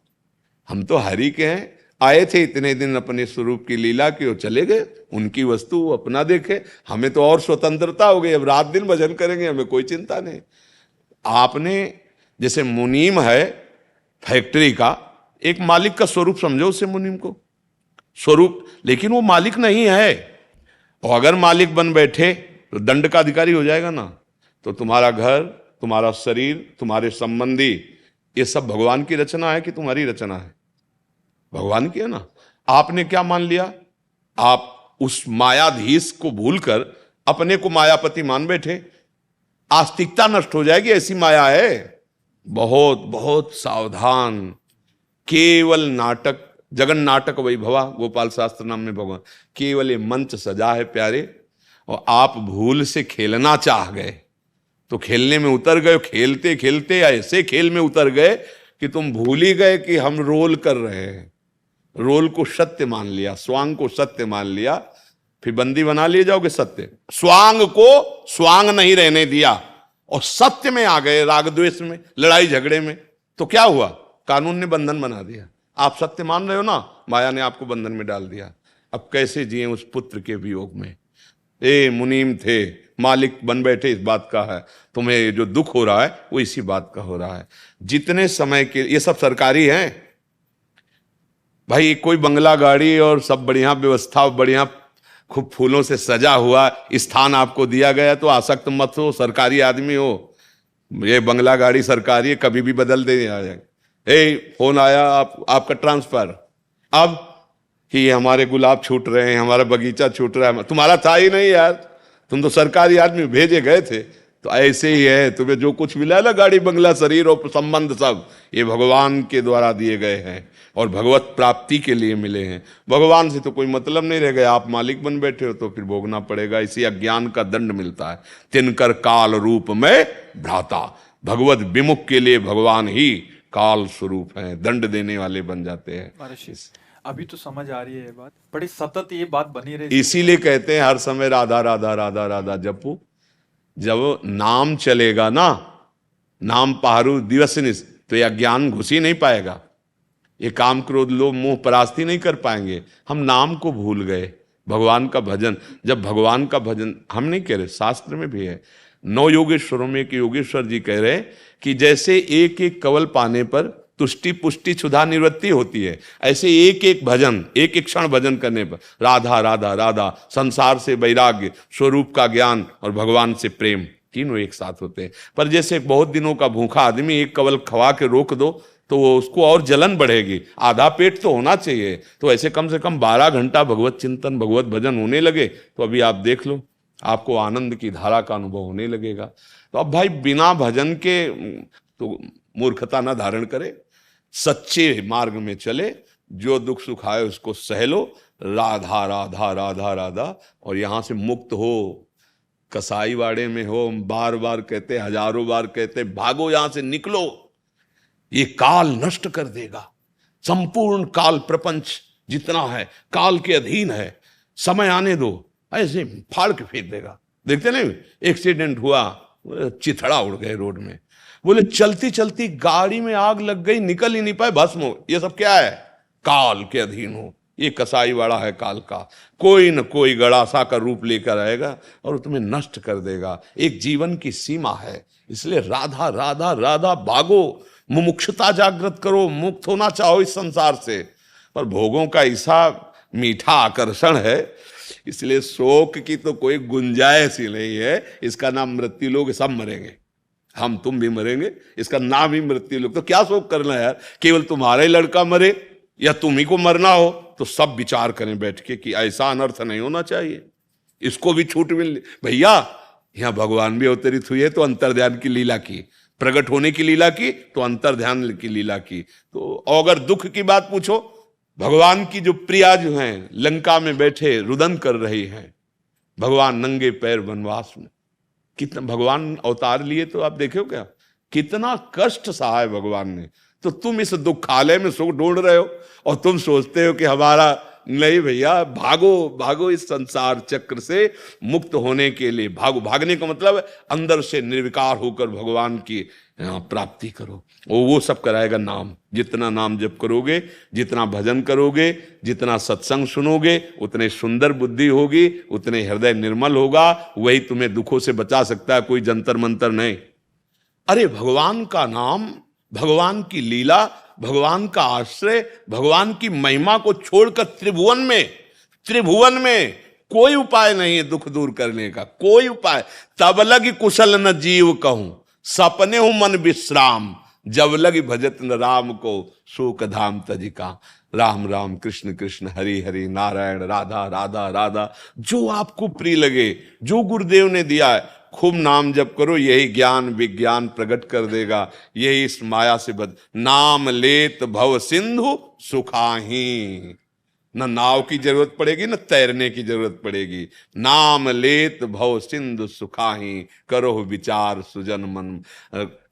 हम तो हरि के हैं। आए थे इतने दिन अपने स्वरूप की लीला की, वो चले गए, उनकी वस्तु वो अपना देखे। हमें तो और स्वतंत्रता हो गई, अब रात दिन भजन करेंगे, हमें कोई चिंता नहीं। आपने जैसे मुनीम है फैक्ट्री का, एक मालिक का स्वरूप समझो उसे, मुनीम को स्वरूप, लेकिन वो मालिक नहीं है। और अगर मालिक बन बैठे तो दंड का अधिकारी हो जाएगा ना। तो तुम्हारा घर, तुम्हारा शरीर, तुम्हारे संबंधी, ये सब भगवान की रचना है कि तुम्हारी रचना है? भगवान की है ना। आपने क्या मान लिया? आप उस मायाधीश को भूलकर अपने को मायापति मान बैठे। आस्तिकता नष्ट हो जाएगी, ऐसी माया है। बहुत बहुत सावधान। केवल नाटक, जगन नाटक वही भवा, गोपाल शास्त्र नाम में भगवान, केवल ये मंच सजा है प्यारे। और आप भूल से खेलना चाह गए तो खेलने में उतर गए, खेलते खेलते ऐसे खेल में उतर गए कि तुम भूल ही गए कि हम रोल कर रहे हैं। रोल को सत्य मान लिया, स्वांग को सत्य मान लिया। फिर बंदी बना लिए जाओगे सत्य। स्वांग को स्वांग नहीं रहने दिया और सत्य में आ गए, राग द्वेष में, लड़ाई झगड़े में, तो क्या हुआ? कानून ने बंधन बना दिया। आप सत्य मान रहे हो ना, माया ने आपको बंधन में डाल दिया। अब कैसे जिए उस पुत्र के वियोग में? ए मुनीम थे, मालिक बन बैठे इस बात का है। तुम्हें जो दुख हो रहा है वो इसी बात का हो रहा है। जितने समय के, ये सब सरकारी हैं भाई, कोई बंगला गाड़ी और सब बढ़िया व्यवस्था, बढ़िया खूब फूलों से सजा हुआ स्थान आपको दिया गया तो आसक्त मत हो, सरकारी आदमी हो। ये बंगला गाड़ी सरकारी है, कभी भी बदल दे आ जाएगा। फोन आया आपका ट्रांसफर, अब कि ये हमारे गुलाब छूट रहे हैं, हमारा बगीचा छूट रहा है। तुम्हारा था ही नहीं यार, तुम तो सरकारी आदमी भेजे गए थे। तो ऐसे ही है, तुम्हें जो कुछ मिला ना, गाड़ी बंगला शरीर और संबंध, सब ये भगवान के द्वारा दिए गए हैं और भगवत प्राप्ति के लिए मिले हैं। भगवान से तो कोई मतलब नहीं रह गया, आप मालिक बन बैठे हो तो फिर भोगना पड़ेगा। इसी अज्ञान का दंड मिलता है। तिनकर काल रूप में भ्राता, भगवत विमुख के लिए भगवान ही काल स्वरूप हैं, दंड देने वाले बन जाते हैं। महर्षि अभी तो समझ आ रही है ये बात, बड़ी सतत ये बात बनी रही। इसीलिए कहते हैं हर समय राधा राधा राधा राधा जपो। जब नाम चलेगा ना, नाम पहारू दिवस निस, तो ये अज्ञान घुस ही नहीं पाएगा। ये काम क्रोध लोभ मोह परास्ती नहीं कर पाएंगे। हम नाम को भूल गए, भगवान का भजन। जब भगवान का भजन, हम नहीं कह रहे, शास्त्र में भी है, 9 योगेश्वरों में एक योगेश्वर जी कह रहे कि जैसे एक एक कवल पाने पर तुष्टि पुष्टि क्षुधा निवृत्ति होती है, ऐसे एक एक भजन, एक एक क्षण भजन करने पर राधा राधा राधा, संसार से वैराग्य, स्वरूप का ज्ञान और भगवान से प्रेम, तीनों एक साथ होते हैं। पर जैसे बहुत दिनों का भूखा आदमी एक कवल खवा के रोक दो तो उसको और जलन बढ़ेगी, आधा पेट तो होना चाहिए। तो ऐसे कम से कम 12 घंटा भगवत चिंतन भगवत भजन होने लगे तो अभी आप देख लो, आपको आनंद की धारा का अनुभव होने लगेगा। तो अब भाई बिना भजन के तो मूर्खता ना धारण करे, सच्चे मार्ग में चले, जो दुख सुख आए उसको सह लो, राधा राधा राधा राधा, और यहां से मुक्त हो। कसाई वाड़े में हो, बार बार कहते, हजारों बार कहते, भागो यहां से, निकलो, ये काल नष्ट कर देगा। संपूर्ण काल प्रपंच जितना है काल के अधीन है, समय आने दो, ऐसे फाड़ के फेंक देगा। देखते नहीं, एक्सीडेंट हुआ, चिथड़ा उड़ गए रोड में, बोले चलती चलती गाड़ी में आग लग गई, निकल ही नहीं पाए, भस्म हो। ये सब क्या है? काल के अधीन हो। ये कसाई वाड़ा है काल का, कोई न कोई गड़ासा का रूप लेकर आएगा और तुम्हें नष्ट कर देगा। एक जीवन की सीमा है, इसलिए राधा राधा राधा भागो, मुमुक्षुता जागृत करो, मुक्त होना चाहो इस संसार से। पर भोगों का ऐसा मीठा आकर्षण है, इसलिए शोक की तो कोई गुंजाइश ही नहीं है। इसका नाम मृत्यु लोग, सब मरेंगे, हम तुम भी मरेंगे, इसका नाम ही मृत्यु लोग। तो क्या शोक करना है यार? केवल तुम्हारा ही लड़का मरे या तुम ही को मरना हो तो सब विचार करें बैठ के कि ऐसा अनर्थ नहीं होना चाहिए, इसको भी छूट मिल। भैया यहां भगवान भी अवतरित हुए तो अंतर्ध्यान की लीला की, प्रकट होने की लीला की तो अंतर्ध्यान की लीला की। तो अगर दुख की बात पूछो, भगवान की जो प्रिया जो हैं लंका में बैठे रुदन कर रही हैं, भगवान नंगे पैर वनवास में, कितना भगवान अवतार लिए तो आप देखो क्या कितना कष्ट सहा है भगवान ने। तो तुम इस दुखालय में सुख ढूंढ रहे हो और तुम सोचते हो कि हमारा नहीं। भैया भागो भागो, इस संसार चक्र से मुक्त होने के लिए भागो। भागने का मतलब अंदर से निर्विकार होकर भगवान की प्राप्ति करो। वो सब कराएगा नाम। जितना नाम जप करोगे, जितना भजन करोगे, जितना सत्संग सुनोगे, उतने सुंदर बुद्धि होगी, उतने हृदय निर्मल होगा। वही तुम्हें दुखों से बचा सकता है, कोई जंतर मंतर नहीं। अरे भगवान का नाम, भगवान की लीला, भगवान का आश्रय, भगवान की महिमा को छोड़कर त्रिभुवन में कोई उपाय नहीं है दुख दूर करने का, कोई उपाय। तब लगी कुशल न जीव कहूं, सपने हूं मन विश्राम, जब लगी भजत न राम को, शोक धाम तजिका। राम राम कृष्ण कृष्ण हरि हरि, नारायण राधा राधा राधा, जो आपको प्रिय लगे, जो गुरुदेव ने दिया है, खूब नाम जप करो। यही ज्ञान विज्ञान प्रकट कर देगा। यही इस माया से नाम लेत भव सिंधु सुखाही। न नाव की जरूरत पड़ेगी, न तैरने की जरूरत पड़ेगी। नाम लेत भव सिंधु सुखाही, करो विचार सुजन मन।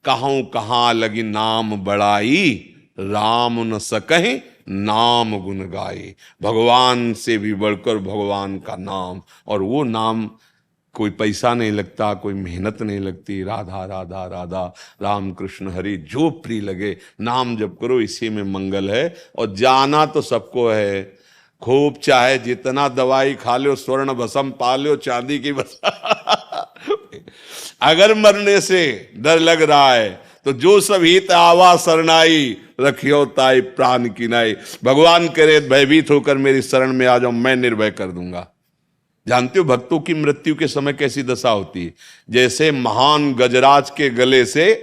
कहाँ कहाँ लगी नाम बड़ाई, राम न सकहीं नाम गुण गाए। भगवान से भी बढ़कर भगवान का नाम, और वो नाम कोई पैसा नहीं लगता, कोई मेहनत नहीं लगती। राधा राधा राधा, राम कृष्ण हरि, जो प्रिय लगे नाम जप करो, इसी में मंगल है। और जाना तो सबको है, खूब चाहे जितना दवाई खा लो, स्वर्ण भस्म पा लो, चांदी की बस अगर मरने से डर लग रहा है तो जो सब हित आवा शरणाई, रखियो ताई प्राण की नाई। भगवान करे भयभीत होकर मेरी शरण में आ जाओ, मैं निर्भय कर दूंगा। जानते हो भक्तों की मृत्यु के समय कैसी दशा होती है? जैसे महान गजराज के गले से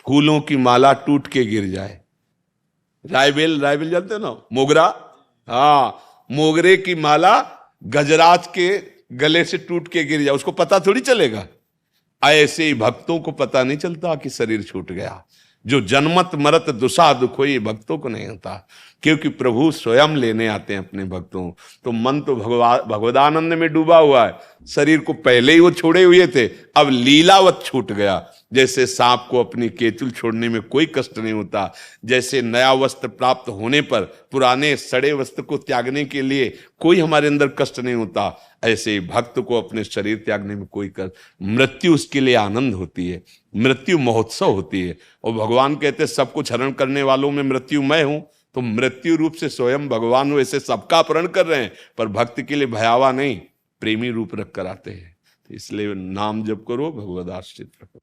फूलों की माला टूट के गिर जाए। रायबेल, रायबेल जानते हो ना, मोगरा, हाँ, मोगरे की माला गजराज के गले से टूट के गिर जाए, उसको पता थोड़ी चलेगा। ऐसे ही भक्तों को पता नहीं चलता कि शरीर छूट गया। जो जन्मत मरत दुसा दुख हो, ये भक्तों को नहीं होता, क्योंकि प्रभु स्वयं लेने आते हैं अपने भक्तों। तो मन तो भगवदानंद में डूबा हुआ है, शरीर को पहले ही वो छोड़े हुए थे, अब लीलावत छूट गया। जैसे सांप को अपनी केचुल छोड़ने में कोई कष्ट नहीं होता, जैसे नया वस्त्र प्राप्त होने पर पुराने सड़े वस्त्र को त्यागने के लिए कोई हमारे अंदर कष्ट नहीं होता, ऐसे ही भक्त को अपने शरीर त्यागने में कोई कष्ट, मृत्यु उसके लिए आनंद होती है, मृत्यु महोत्सव होती है। और भगवान कहते सब कुछ हरण करने वालों में मृत्यु मैं हूं, तो मृत्यु रूप से स्वयं भगवान वैसे सबका अपहरण कर रहे हैं, पर भक्त के लिए भयावा नहीं, प्रेमी रूप रख कर आते हैं। तो इसलिए नाम जप करो, भगवद आश्रित रखो।